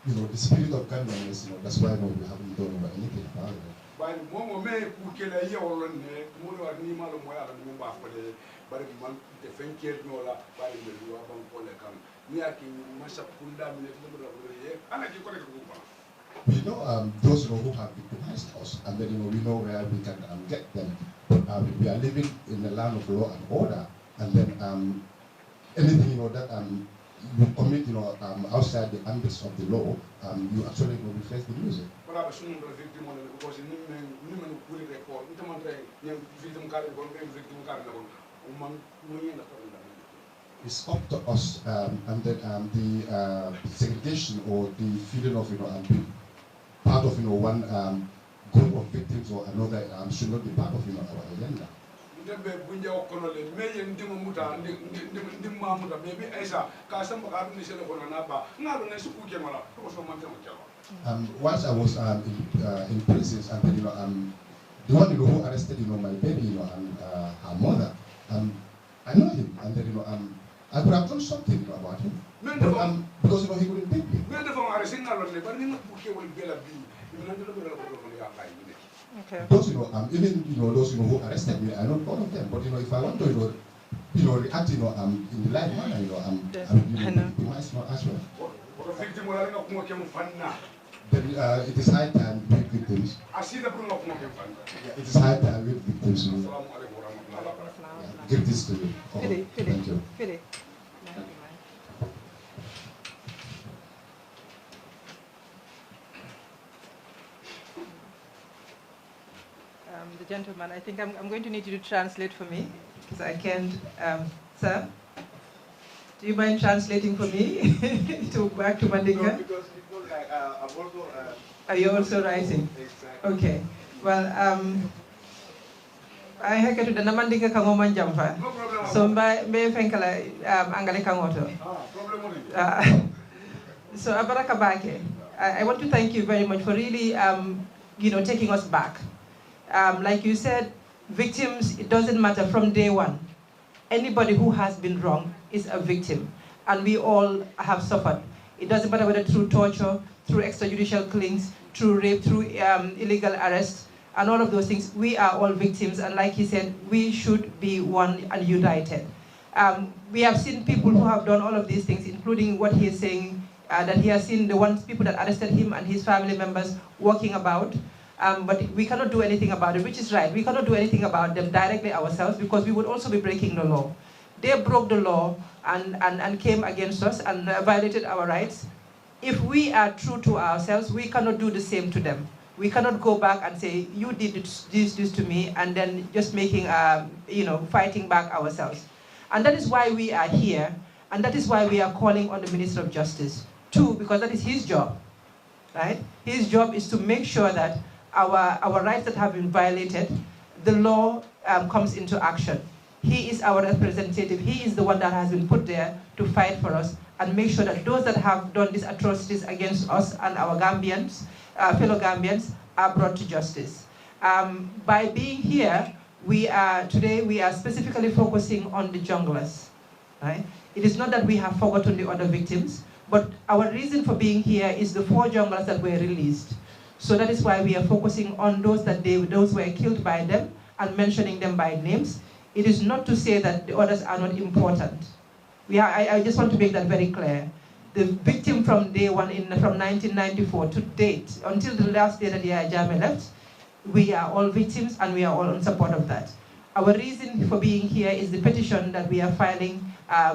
the spirit of Gambianness, that's why we haven't done anything about it. But Momo may Kukela Yawan, Muro Nima Moya and Mumba for the Bariman, the Fenkel Nola, by the Luaban Polekam, Niaki, Masapunda, and I can call it Ruba. We know those who have victimized us, and then we know where we can get them. But we are living in the land of law and order, and then anything that you commit outside the ambits of the law, you actually will face the music. It's up to us, and then the segregation or the feeling of being part of one group of victims or another should not be part of our agenda. Once I was in prisons, and then the one who arrested my baby and her mother, I know him, and then I could have done something about him, but, because he wouldn't take me. Okay. Those even those who arrested me, I know all of them. But if I want to react in the light manner, I will victimize as well. It is high time with victims. It is high time with victims. Give this to you. Thank you. The gentleman, I think I'm going to need you to translate for me, because I can't, sir, do you mind translating for me back to Mandinka? No, because I'm also... Are you also writing? Exactly. Okay. Well, I have to the Namandinka Kangoman Jamfa. No problem. So, may Fenkala Angale Kangoto. So, Abaraka Bake, I want to thank you very much for really, taking us back. Like you said, victims, it doesn't matter from day one. Anybody who has been wronged is a victim, and we all have suffered. It doesn't matter whether through torture, through extrajudicial killings, through rape, through illegal arrest, and all of those things. We are all victims, and like he said, we should be one and united. We have seen people who have done all of these things, including what he is saying, that he has seen the people that arrested him and his family members walking about. But we cannot do anything about it, which is right. We cannot do anything about them directly ourselves, because we would also be breaking the law. They broke the law and came against us and violated our rights. If we are true to ourselves, we cannot do the same to them. We cannot go back and say, you did this to me, and then just making, fighting back ourselves. And that is why we are here, and that is why we are calling on the Minister of Justice, too, because that is his job, right? His job is to make sure that our rights that have been violated, the law comes into action. He is our representative. He is the one that has been put there to fight for us and make sure that those that have done these atrocities against us and our Gambians, fellow Gambians, are brought to justice. By being here, today we are specifically focusing on the junglers. Right? It is not that we have forgotten the other victims, but our reason for being here is the 4 junglers that were released. So that is why we are focusing on those those were killed by them and mentioning them by names. It is not to say that the others are not important. I just want to make that very clear. The victim from day one, from 1994 to date, until the last day that Yaya Jammeh left, we are all victims and we are all in support of that. Our reason for being here is the petition that we are filing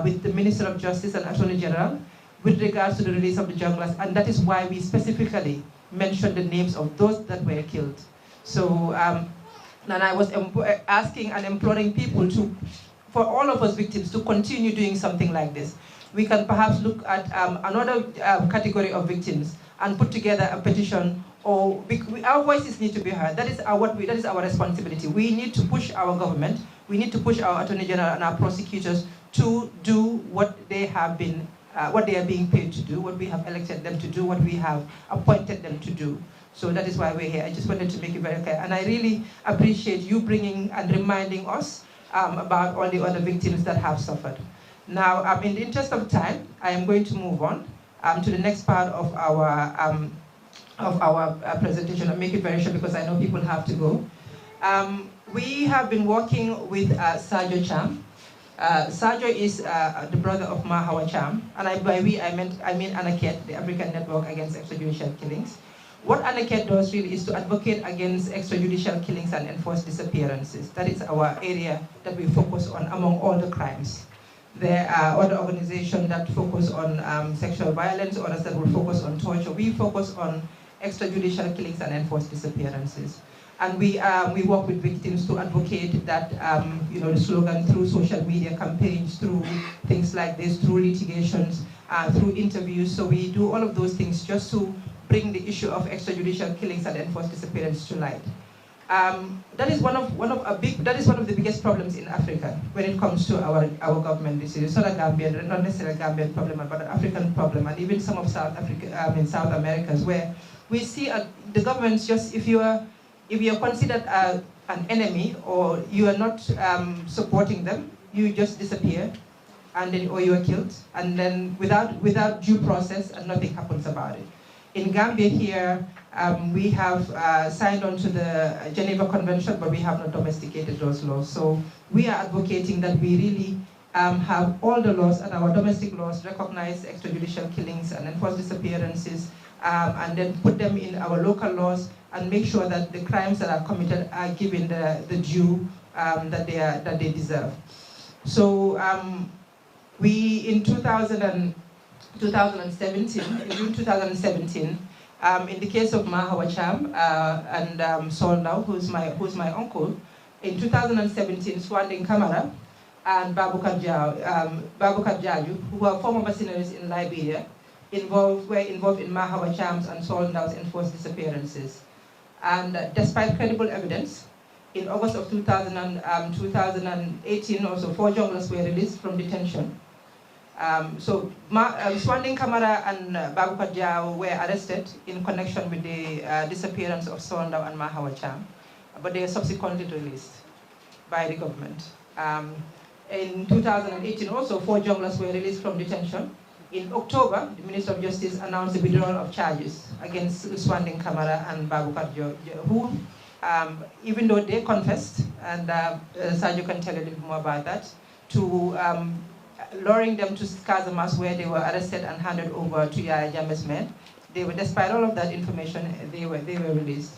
with the Minister of Justice and Attorney General with regards to the release of the junglers, and that is why we specifically mentioned the names of those that were killed. So, and I was asking and imploring people for all of us victims to continue doing something like this. We can perhaps look at another category of victims and put together a petition, or our voices need to be heard. That is our responsibility. We need to push our government, we need to push our Attorney General and our prosecutors to do what they have been, what they are being paid to do, what we have elected them to do, what we have appointed them to do. So that is why we're here. I just wanted to make it very clear. And I really appreciate you bringing and reminding us about all the other victims that have suffered. Now, in the interest of time, I am going to move on to the next part of our presentation. I'll make it very short because I know people have to go. We have been working with Sajo Cham. Sajo is the brother of Mahawa Cham, and by we I mean ANAKET, the African Network Against Extrajudicial Killings. What ANAKET does really is to advocate against extrajudicial killings and enforced disappearances. That is our area that we focus on among all the crimes. There are other organizations that focus on sexual violence, others that will focus on torture. We focus on extrajudicial killings and enforced disappearances. And we work with victims to advocate that, the slogan through social media campaigns, through things like this, through litigations, through interviews. So we do all of those things just to bring the issue of extrajudicial killings and enforced disappearance to light. That is one of the biggest problems in Africa when it comes to our government. It's not a Gambian, not necessarily a Gambian problem, but an African problem, and even some of South America, where we see the governments just if you are considered an enemy or you are not supporting them, you just disappear, and then or you are killed, and then without due process, and nothing happens about it. In Gambia here, we have signed on to the Geneva Convention, but we have not domesticated those laws. So we are advocating that we really have all the laws and our domestic laws recognize extrajudicial killings and enforce disappearances, and then put them in our local laws and make sure that the crimes that are committed are given the due that they deserve. So we, in 2017, in June 2017, in the case of Mahawa Cham and Soldau, who's my uncle, in 2017, Swanding Kamara and Babukar Jaju, who are former mercenaries in Liberia, were involved in Mahawa Cham's and Soldau's enforced disappearances. And despite credible evidence, in August of 2018, also 4 junglers were released from detention. Swanding Kamara and Babukar Jaju were arrested in connection with the disappearance of Soldau and Mahawa Cham, but they were subsequently released by the government. In 2018 also, 4 junglers were released from detention. In October, the Minister of Justice announced the withdrawal of charges against Swanding Kamara and Babukar Jaju, who, even though they confessed, and Sajo can tell you a little more about that, to luring them to Casamas, where they were arrested and handed over to Yaya Jammeh's men. They were, despite all of that information, they were released.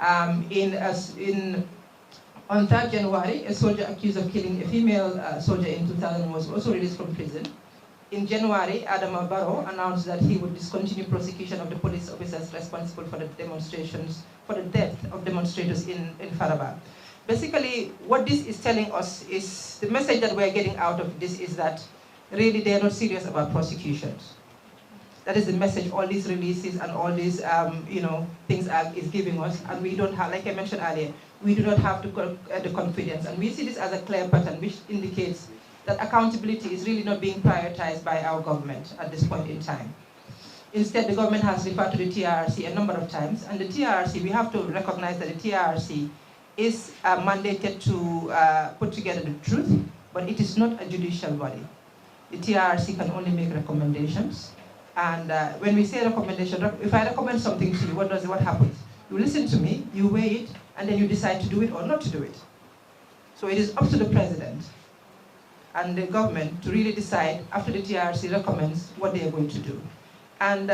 On 3rd January, a soldier accused of killing a female soldier in 2000 was also released from prison. In January, Adama Barrow announced that he would discontinue prosecution of the police officers responsible for the demonstrations, for the death of demonstrators in Faraba. Basically, what this is telling us is, the message that we're getting out of this is that really they're not serious about prosecutions. That is the message all these releases and all these things is giving us, and we don't have, like I mentioned earlier, we do not have the confidence, and we see this as a clear pattern which indicates that accountability is really not being prioritized by our government at this point in time. Instead, the government has referred to the TRRC a number of times, and the TRRC, we have to recognize that the TRRC is mandated to put together the truth, but it is not a judicial body. The TRRC can only make recommendations. And when we say recommendation, if I recommend something to you, what happens? You listen to me, you weigh it, and then you decide to do it or not to do it. So it is up to the president and the government to really decide after the TRRC recommends what they are going to do. And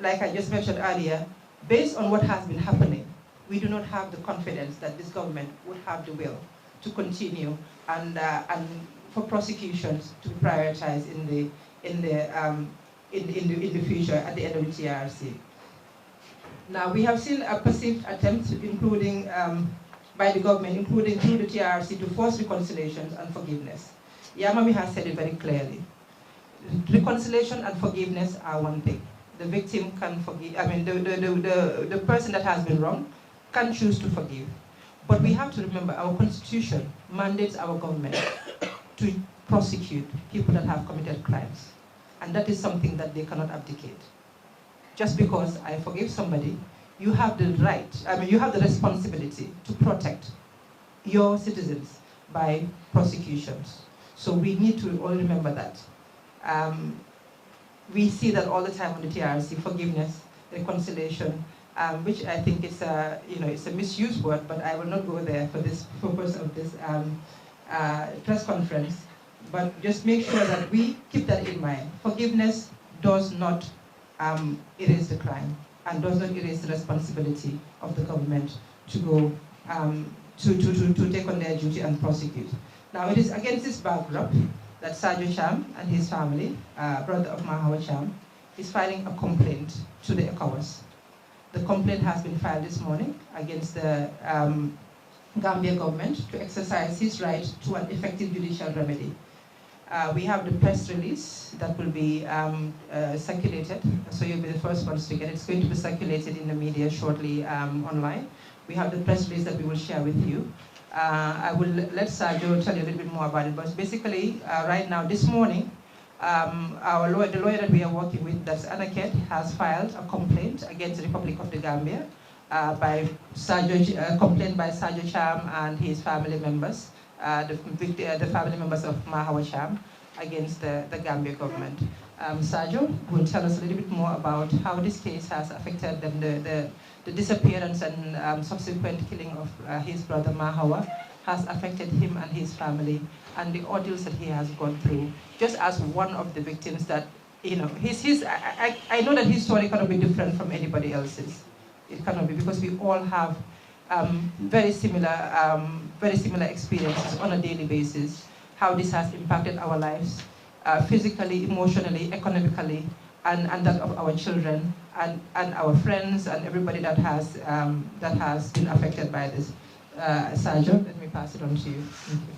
like I just mentioned earlier, based on what has been happening, we do not have the confidence that this government would have the will to continue and for prosecutions to be prioritized in the future at the end of the TRRC. Now, we have seen a perceived attempt, including by the government, including through the TRRC, to force reconciliations and forgiveness. Yamami has said it very clearly. Reconciliation and forgiveness are one thing. The victim can forgive, the person that has been wronged can choose to forgive. But we have to remember our constitution mandates our government to prosecute people that have committed crimes. And that is something that they cannot abdicate. Just because I forgive somebody, you have the right, you have the responsibility to protect your citizens by prosecutions. So we need to all remember that. We see that all the time on the TRC, forgiveness, reconciliation, which I think is it's a misused word, but I will not go there for this purpose of this press conference. But just make sure that we keep that in mind. Forgiveness does not erase the crime and does not erase the responsibility of the government to go to take on their duty and prosecute. Now, it is against this backdrop that Sajo Cham and his family, brother of Mahawa Cham, is filing a complaint to the ECOWAS. The complaint has been filed this morning against the Gambia government to exercise his right to an effective judicial remedy. We have the press release that will be circulated, so you'll be the first ones to get it. It's going to be circulated in the media shortly online. We have the press release that we will share with you. I will let Sajo tell you a little bit more about it, but basically, right now, this morning, the lawyer that we are working with, that's Anaket, has filed a complaint against the Republic of the Gambia by complaint by Sajo Cham and his family members, the family members of Mahawa Cham, against the Gambia government. Sajo will tell us a little bit more about how this case has affected them, the disappearance and subsequent killing of his brother Mahawa, has affected him and his family, and the ordeals that he has gone through, just as one of the victims that, you know, I know that his story cannot be different from anybody else's. It cannot be, because we all have very similar experiences on a daily basis, how this has impacted our lives, physically, emotionally, economically, and that of our children, and our friends, and everybody that has been affected by this. Sergio, let me pass it on to you. Thank you.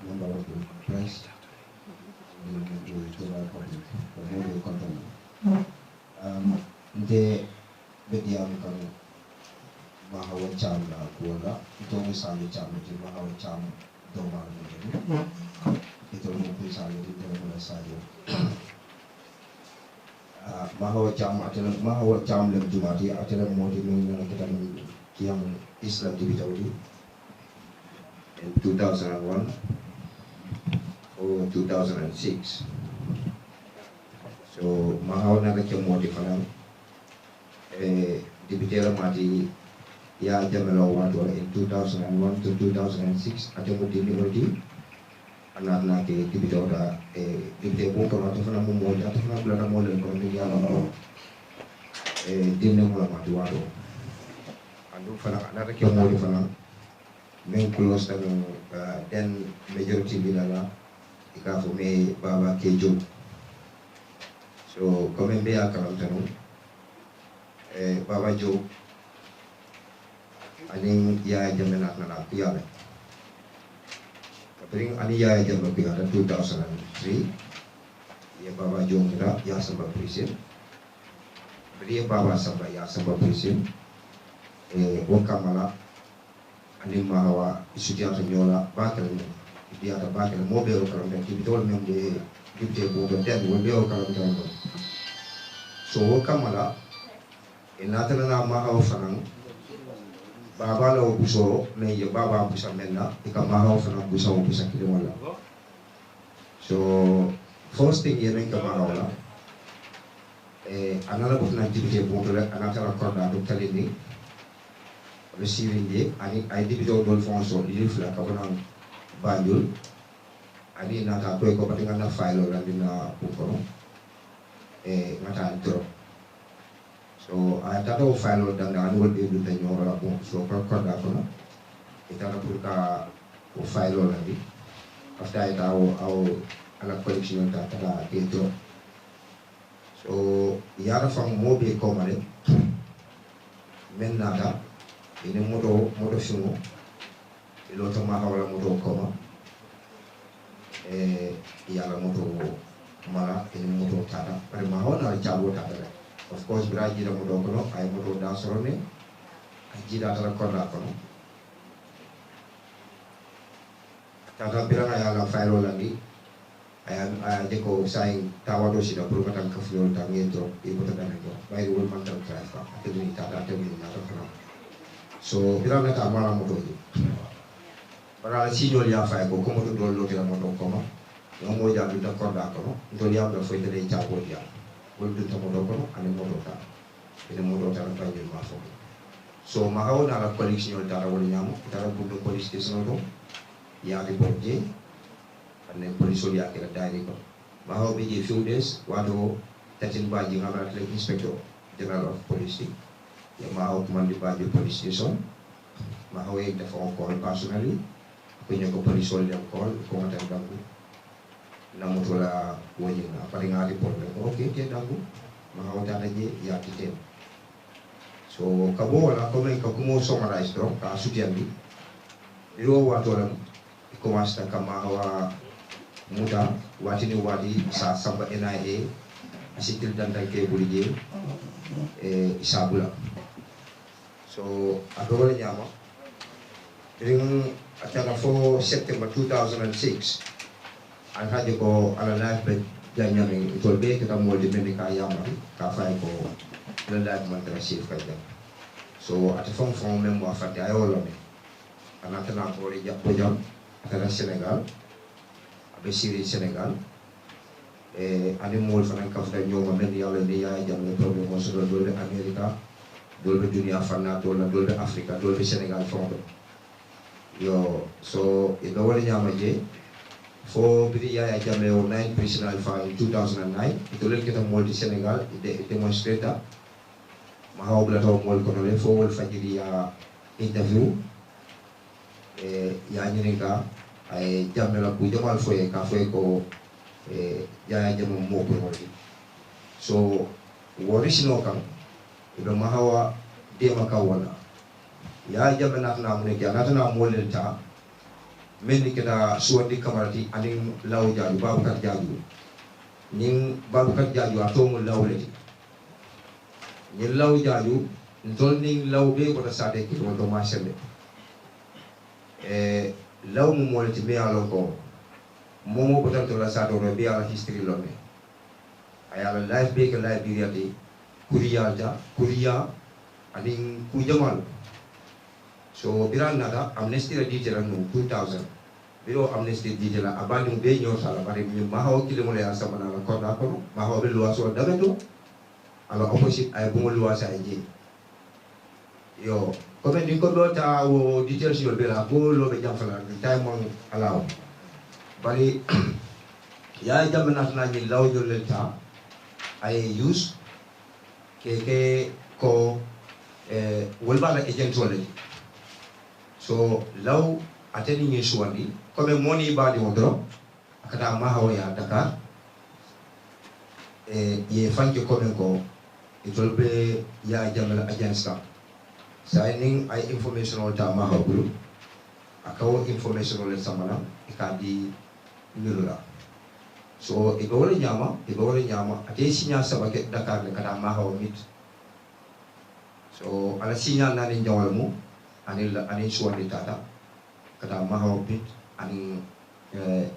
Member of the press, the Bediam can Mahawa Cham la Kuala, Itomi Sali Cham, Mahawa Cham, Doma, Itomi Sali, Sadio. Mahawa Cham, Lem Jumati, Atela Modi, Kiam Islam Dividodi in 2001 or 2006. So Mahawa Nagacha Modi Fanam, Dibitera Mati, Ya Jamelo in 2001 to 2006, Atamudi Liberty. Anak-anak di bidora di debong kalau tu fana mumul atau fana belanda mula kalau ni dia lalu di mana mati wado anu fana anak kita mula fana mengkulos dan majority bilala ika fume baba kejo so komen be akalam tanu baba jo aning ya jamena anak piala Bring Aniya jam berpihak 2003, ia Baba Jomira yang sebab prisin, beri Baba sampai yang sebab prisin, Wakamala, Ani Mahawa Isudia Tanyola, Bakal, dia ada Bakal mobil kalau mereka betul memang di mobil dan mobil kalau mereka. So Wakamala, Natana Mahawa Fanang. Baba la buso na ye baba busa menna ikamaha fana busa busa kilimala. So first thing ye renka mahala anala butna activity bontole anata recorda do talini receiving ye ani ID do dol fonso leaf la kabana banjul ani nata ko patinga na file la dina bukono ngata intro. So I thought of file dan annual day with the nyora so record ako ita na purka o file lagi after ita au ala collection ta dito so yara fang mobi ko mare men nada ini moto sumo ilo to ma hawala moto ko ma yara moto mala ini moto tada pare ma hona chabo tada. Of course, beraji dah mudah kono, ayah mudah dah sorone, haji dah terakor dah kono. Tangkap bilang ayah lang file lagi, ayah jeko saing tawado sida berukatan kafir tangi itu, ibu terdan itu, bayi ul mantan kerja, atau ini tak ada ini nak kono. So bilang nak amalan mudah itu. Padahal senior yang file ko, kamu tu dulu tidak mudah kono, yang mau jadi terakor dah kono, itu dia dah file dari cabut dia. Untuk tamu kono ane modota ene modota na panjul mafo so mahaw na la collection dara wala nyamu dara bundu police station do ya di bodje ane police ya kira diary ko mahaw be je few days wado tatin baji ngala le inspector general of police ya mahaw command baji police station mahaw e da phone call personally punya ko police yang call ko ngata bangu namun tola wajib paling hari pun okey dia dagu mahu tak aja ya kita so kabo la kau kumu summarize dong ka sudian di iro watolam ko masta kamawa muda watini wadi sa samba NIA asikil dan ke bulije isabula so agora nyama ring acara 4 September 2006 Alhaji ko ala live bet janyang itolbe kita mo di medika yama ka fay ko la live man transif kaya so at fong membo afati ayolo me anata na ko ri jappo jam atara Senegal be siri Sénégal ani mol fanan kafta ñoma men yalla ni yaay jamme problème mo so do be America do be dunia fanna do la do be Africa do be Sénégal fondo yo so e do wala ñama je fo bi yaay jamme o 9 personal fa in 2009 to len kita mol di Sénégal de demonstrata ma hawbla taw mol ko le fo wol fajiri ya interview ya ñinga ay jamme la ku jamal foye ka foye ko ya jamu mo ko woni so wori sino kam ibe mahawa de makawala ya jamme na mu ne ya na mo lenta men ni keda suwandi kamarati anin law jaaju babakar jaaju nin babakar jaaju ato mo lawleti ni law jaaju ndol nin law be ko ta sade ki do ma sembe law mo molti be alo ko momo ko tanto la sado no be ala history lo me ayala life be ke life bi yati kuriya anin ku jamal so biran nada amnesty la dijela no 2000 biro amnesty dijela abani be nyor sala bare mi ma hawo kile mo le asama na ko da ko ma hawo be loi so dameto ala opposite ay bu mo loi sa ji yo comme ni ko do ta wo details yo be la ko lo be jam fala tay mon alaw bari ya jam na ni law yo le ta ay use ke ko wolba la agent wala so law ateni ni suwandi comme moni ba di wodro akata ma hawo ya Dakar ye fanke comme ko itolbe ya jamala agentska signing ay information o tama hawulu akawo information o le samana ikadi nirula so igawole nyama ate sinya sabake Dakar le kada ma hawo mit so ala sinya nani njawalmu ani suwandi tata kada ma hawo mit ani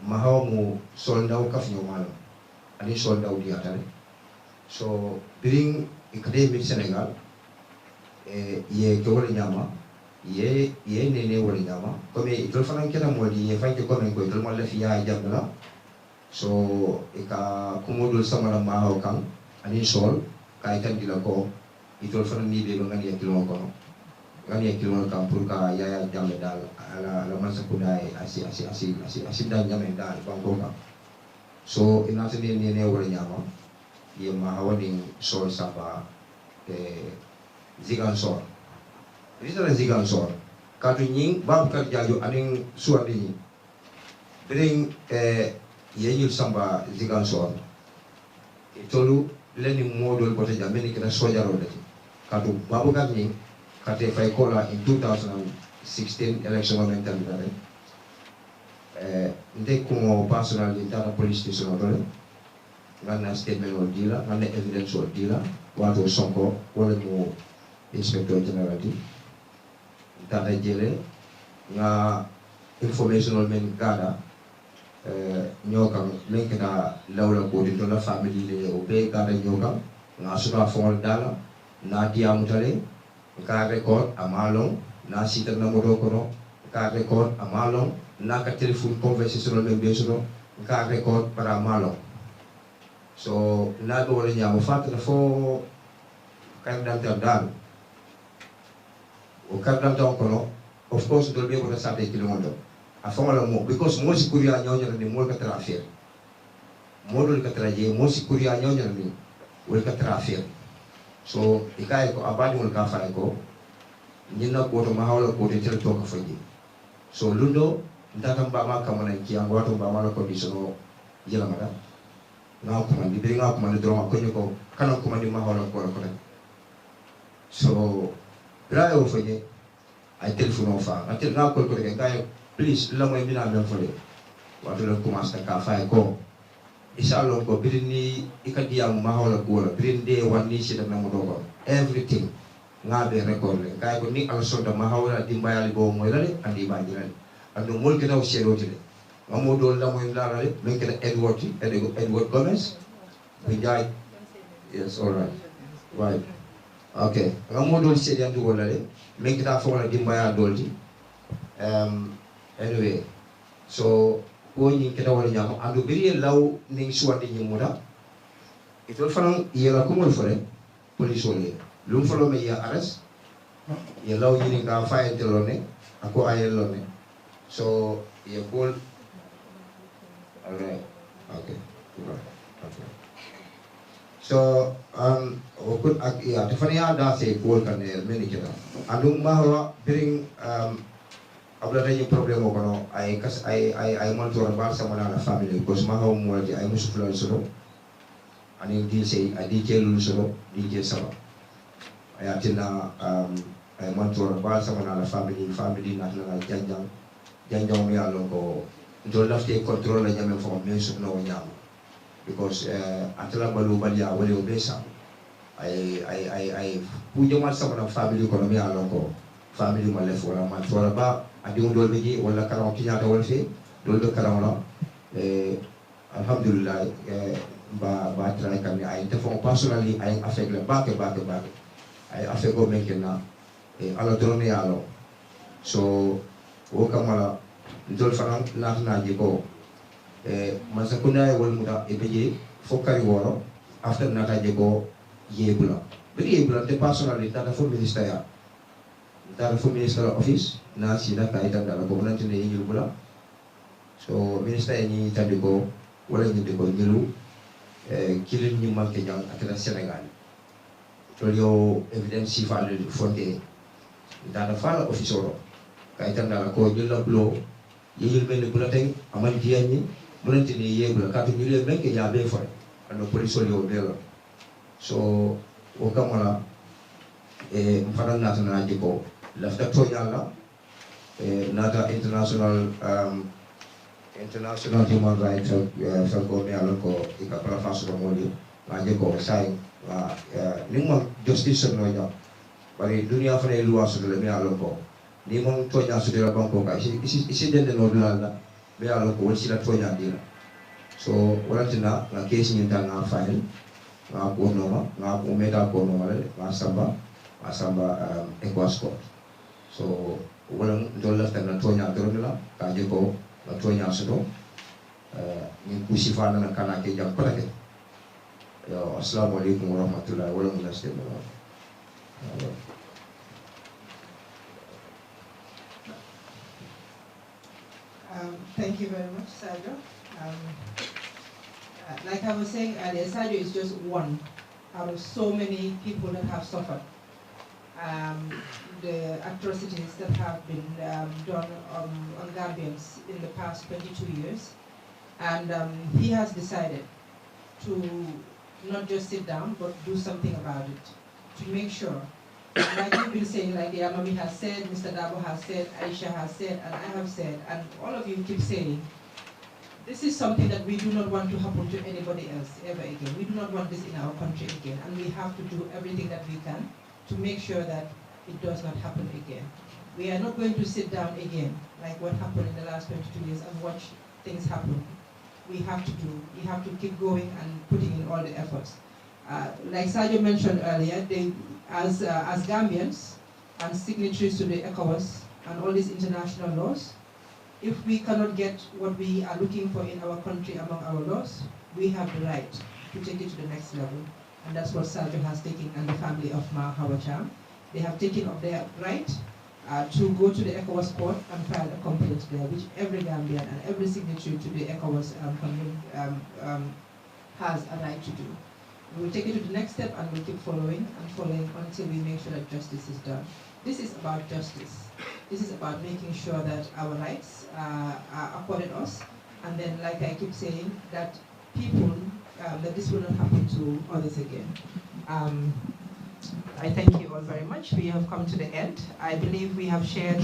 ma hawo mu soldaw kafnyo malam ani soldaw diatale so biring ikade mit Senegal ye ko wala nyama ye nene wala nyama comme itol fanan kena modi ye fanke comme ko itol malla fi ya jamla so ika kumodul samara ma haw kan ani sol kay tan dila ko itol fanan ni be ngani ya kilo ko ngani ya kilo kan pour ka ya jamle dal ala masa kudai asi dan jamle dal bango ka so ina tene nene wala nyama ye ma hawani sol saba Zigansor. Rizal Zigansor. Katu nying babkar jaju aning suwandi ni. Bring yenyul samba Zigansor. Itolu leni modul kota jameni kena soja rodati. Katu babkar nying kate fay kola in 2016 election momental dare. Nde kumo personal intana police station odole. Ngana statement o dila, ngana evidence o dila. Wato Sonko wala mo inspector general di tata jele nga informational men gada nyoka lenkena lawla ko di la family le o be gada nyoka nga suka fon dala na dia mutale ka record amalon na sita na modo kono ka record amalon na ka telephone conversation men be so ka record para amalon so na do wala nyamo fatna fo kardam dal o kardam taw kono of course do be ko sate ki mondo a fama mo because mo si kuriya nyonya ni mo ka traffic mo do ka traje mo si kuriya nyonya ni wo ka traffic so ikay ko abadi mo ka fa ko nyina ko to ma hawla ko de tel to ka faji so lundo ndata mbama kamana ki an wato mbama la condition o yela mata na ko man bi nga ko man do ma ko nyiko kana ko man ma hawla ko ko so brayo faje ay telephone fa atel na ko ko de kay please la moy bina men fole wato le commence ka fa ko isalo ko birini ikadi am ma hawla ko la birinde wani ci da mo do ko everything ngabe record le kay ko ni al sonda ma hawla di mbayali bo moy la de andi ba jilal ando mol ke daw seroti le mamodo la moy la le men ke Edward Gomez we jay yes all right okay mamodo sedi andu wala le men ke da fo la di mbaya dolti anyway so ko ni kita wala nyama andu biri law ning suwandi ni muda itol fanan yela ko mo fore police wala lum folo me ya arrest ya law ni nga fayel telone ako ayelone so ya kol alright okay so okut ya tefania da se kol kan meni kita andu mahwa bring abla dañu problème ko no ay kas ay montor bal sama na la family ko ma haw mo di ay musu fulal solo ani di say adi kelul solo di ke sama ay atina ay montor bal sama na la family na na janjang mi alo ko do lafte control la nyame fo men su no nyam because atala balu balia wale obesa ay pujo mal sama na family ko mi alo ko family ma le fora ma fora ba adiung dol beji wala karam kinya dol fi dol do karam la alhamdulillah ba try kan ay te fon personally ay affect le ba ke ay affect go menkena ala drone yalo so o kamala dol fanan na jiko man sa kunay wal muda e beji fokari woro after nata jiko yebula bari yebula te personally data fo minister ya data fo minister office na sida kaitan dala ko nanti ne yilu bula so minister ni tandi ko wala ni de ko yilu kilin ni manke jang akata Senegal to yo evidence si fa le fonte dala fa office oro kaitan dala ko yilu blo yilu ben bula tay amal diani nanti ne yebula ka to yilu men ke ya be fa ano police yo be so o kamala mfana na jiko lafta to yalla nata international human rights ko me alon ko ika para faso ko modi ngaje ko sai ning mo justice no ya bari dunia fa ne luwa so le me alon ko ni mo to nya so de la banko ka isi den no dula me alon ko wasi la to nya dira so wala tina na case ni ta na file nga ko no ma nga ko meta ko no ma le masamba equasco so walang dollar na tonya drone la kaje ko na tonya sudo ni kusifana na kanake jam palake yo assalamu alaikum warahmatullahi wabarakatuh. Thank you very much, Sajo. Like I was saying earlier, Sajo is just one out of so many people that have suffered the atrocities that have been done on Gambians in the past 22 years. And he has decided to not just sit down, but do something about it, to make sure, like you've been saying, like Yamami has said, Mr. Dabo has said, Aisha has said, and I have said, and all of you keep saying, this is something that we do not want to happen to anybody else ever again. We do not want this in our country again, and we have to do everything that we can to make sure that it does not happen again. We are not going to sit down again, like what happened in the last 22 years, and watch things happen. We have to keep going and putting in all the efforts. Like Sajo mentioned earlier, as Gambians and signatories to the ECOWAS and all these international laws, if we cannot get what we are looking for in our country among our laws, we have the right to take it to the next level. And that's what Sajo has taken, and the family of Ma Hawacham. They have taken up their right to go to the ECOWAS court and file a complaint there, which every Gambian and every signatory to the ECOWAS has a right to do. We will take it to the next step, and we'll keep following until we make sure that justice is done. This is about justice. This is about making sure that our rights are accorded us, and then, like I keep saying, that people, that this will not happen to others again. I thank you all very much. We have come to the end. I believe we have shared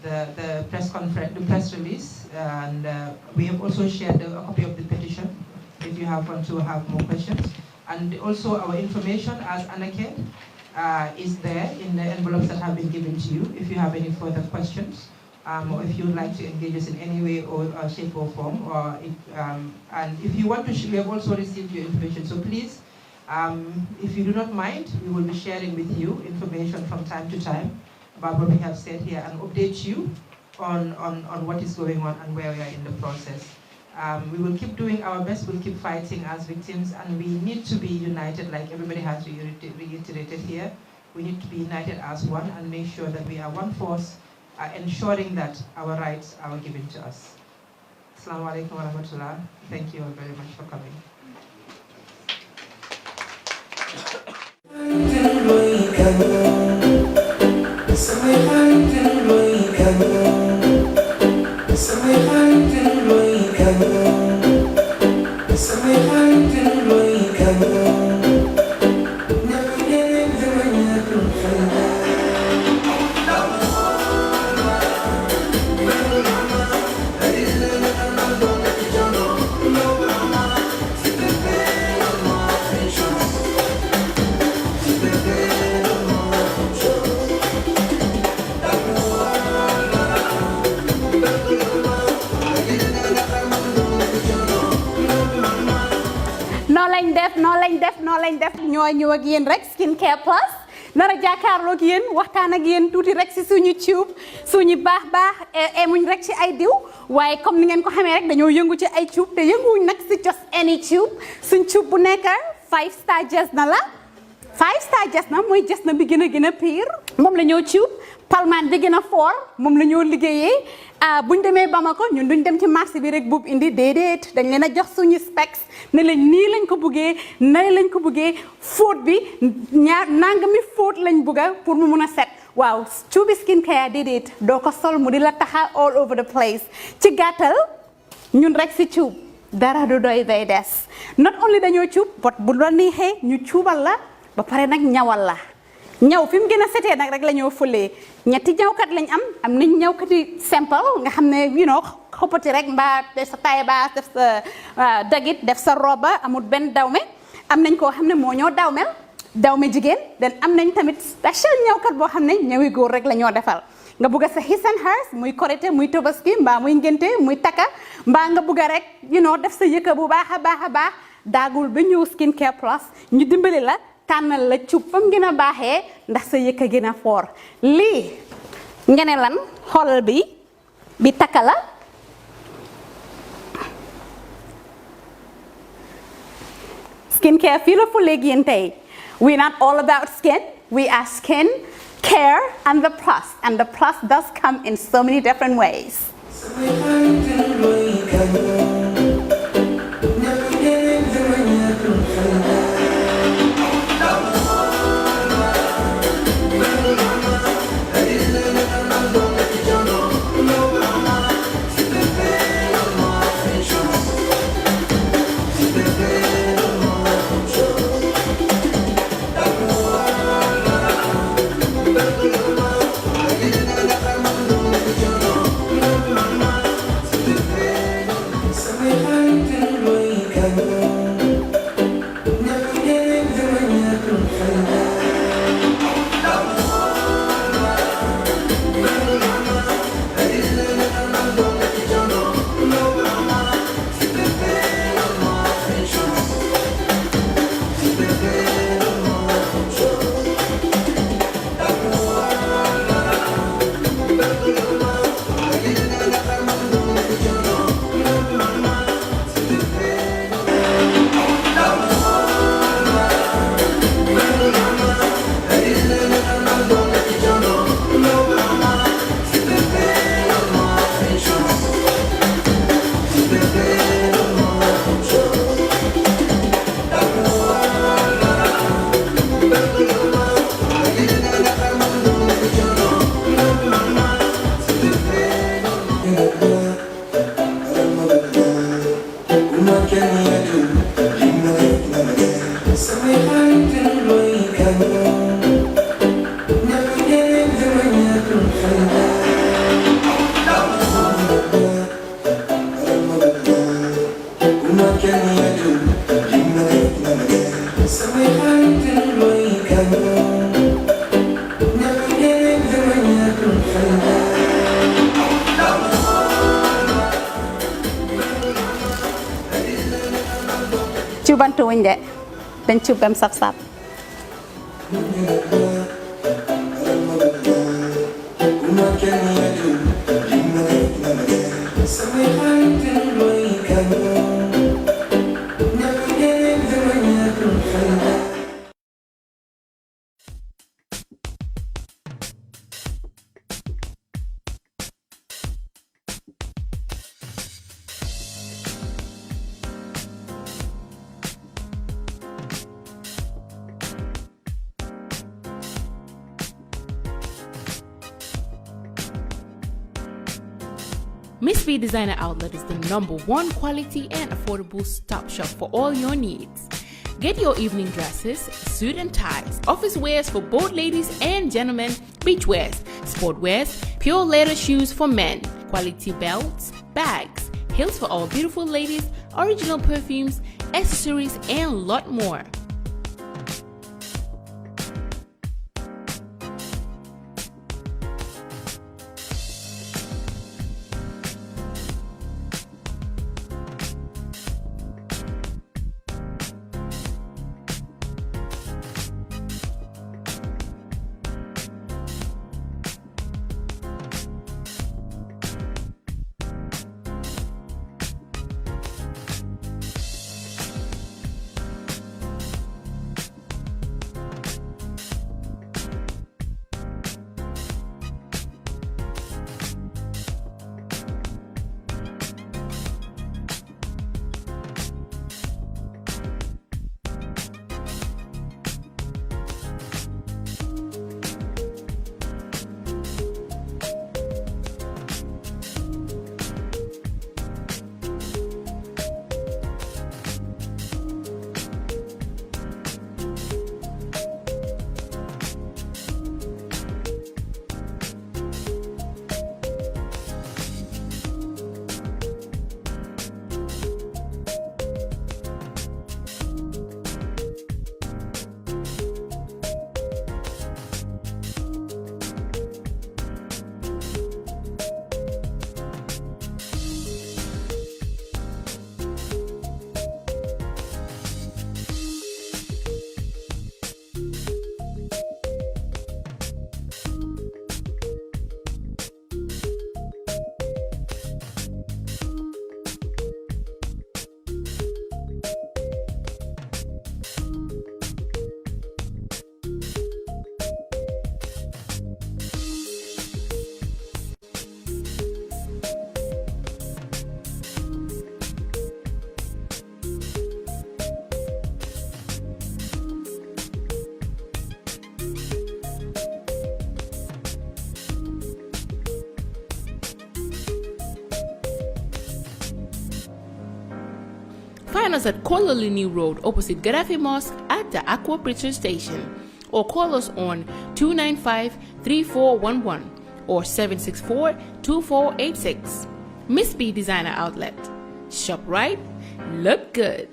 the press conference, the press release, and we have also shared a copy of the petition if you want to have more questions. And also our information as Anake is there in the envelopes that have been given to you if you have any further questions, or if you would like to engage us in any way or shape or form, or and if you want to, we have also received your information, so please, if you do not mind, we will be sharing with you information from time to time about what we have said here and update you on what is going on and where we are in the process. We will keep doing our best, we'll keep fighting as victims, and we need to be united, like everybody has reiterated here. We need to be united as one and make sure that we are one force, ensuring that our rights are given to us. Assalamu alaikum wa rahmatullah. Thank you all very much for coming. no lañ def ñoo ñëw ak yéen rek skincare plus nara jàkkaarloo ak yéen waxtaan ak yéen tuuti rek si suñu tube suñu baax emuñ rek ci ay diw waaye comme ni ngeen ko xamee rek dañoo yëngu ci ay tube te yënguwuñ nag si just any tube suñ tube bu nekk 5-star Jesna la 5-star Jesna mooy Jesna bi gën a pire moom la ñoo tube palmaan bi gën a fort moom la ñoo liggéeyee buñ demee Bamako ñun duñ dem ci marché bi rek buub indi déedéet dañ leen a jox suñu specs ne lañ nii lañ ko buggee nay lañ ko buggee fóot bi nangami fóot lañ bugga pour mu mun a set waaw cuubi skincare déedéet doo ko sol mu di la taxa all over the place ci gàttal ñun rek si cuub dara du doy day des not only dañoo cuub but bu la neexee ñu cuubal la ba pare nag ñawal la ñaw fi mu gën a setee nag rek la ñoo fëlee ñetti ñawkat lañ am nañ ñawkati simple nga xam ne xoppati rek mbaa def sa taille basse def sa dagit def sa roba amul benn dawme am nañ koo xam ne moo ñoo dawme jigéen den am nañ tamit special ñawkat boo xam ne ñawi góor rek la ñoo defal nga bugg a sa his and hers muy korité muy tobaski mbaa muy ngénte muy takka mbaa nga bugg a rek def sa yëkka bu baax a baax daagul ba ñëw skincare plus ñu dimbali la tànnal la cuub fam gën a baaxee ndax sa yëkka gën a foor lii nga ne lan xoolal bi takka la skincare fii la fu léegi yéen tey we're not all about skin we are skin care and the plus does come in so many different ways. cuubantu wuñ de dañ cuub bam saf-saf Uma Miss B Designer Outlet is the #1 quality and affordable stop shop for all your needs. Get your evening dresses, suit and ties, office wears for both ladies and gentlemen, beach wears, sport wears, pure leather shoes for men, quality belts, bags, heels for all beautiful ladies, original perfumes, accessories, and a lot more. Find us at Kololini Road opposite Gaddafi Mosque at the Aqua Preacher Station, or call us on 295-3411 or 764-2486. Miss B Designer Outlet. Shop right, look good.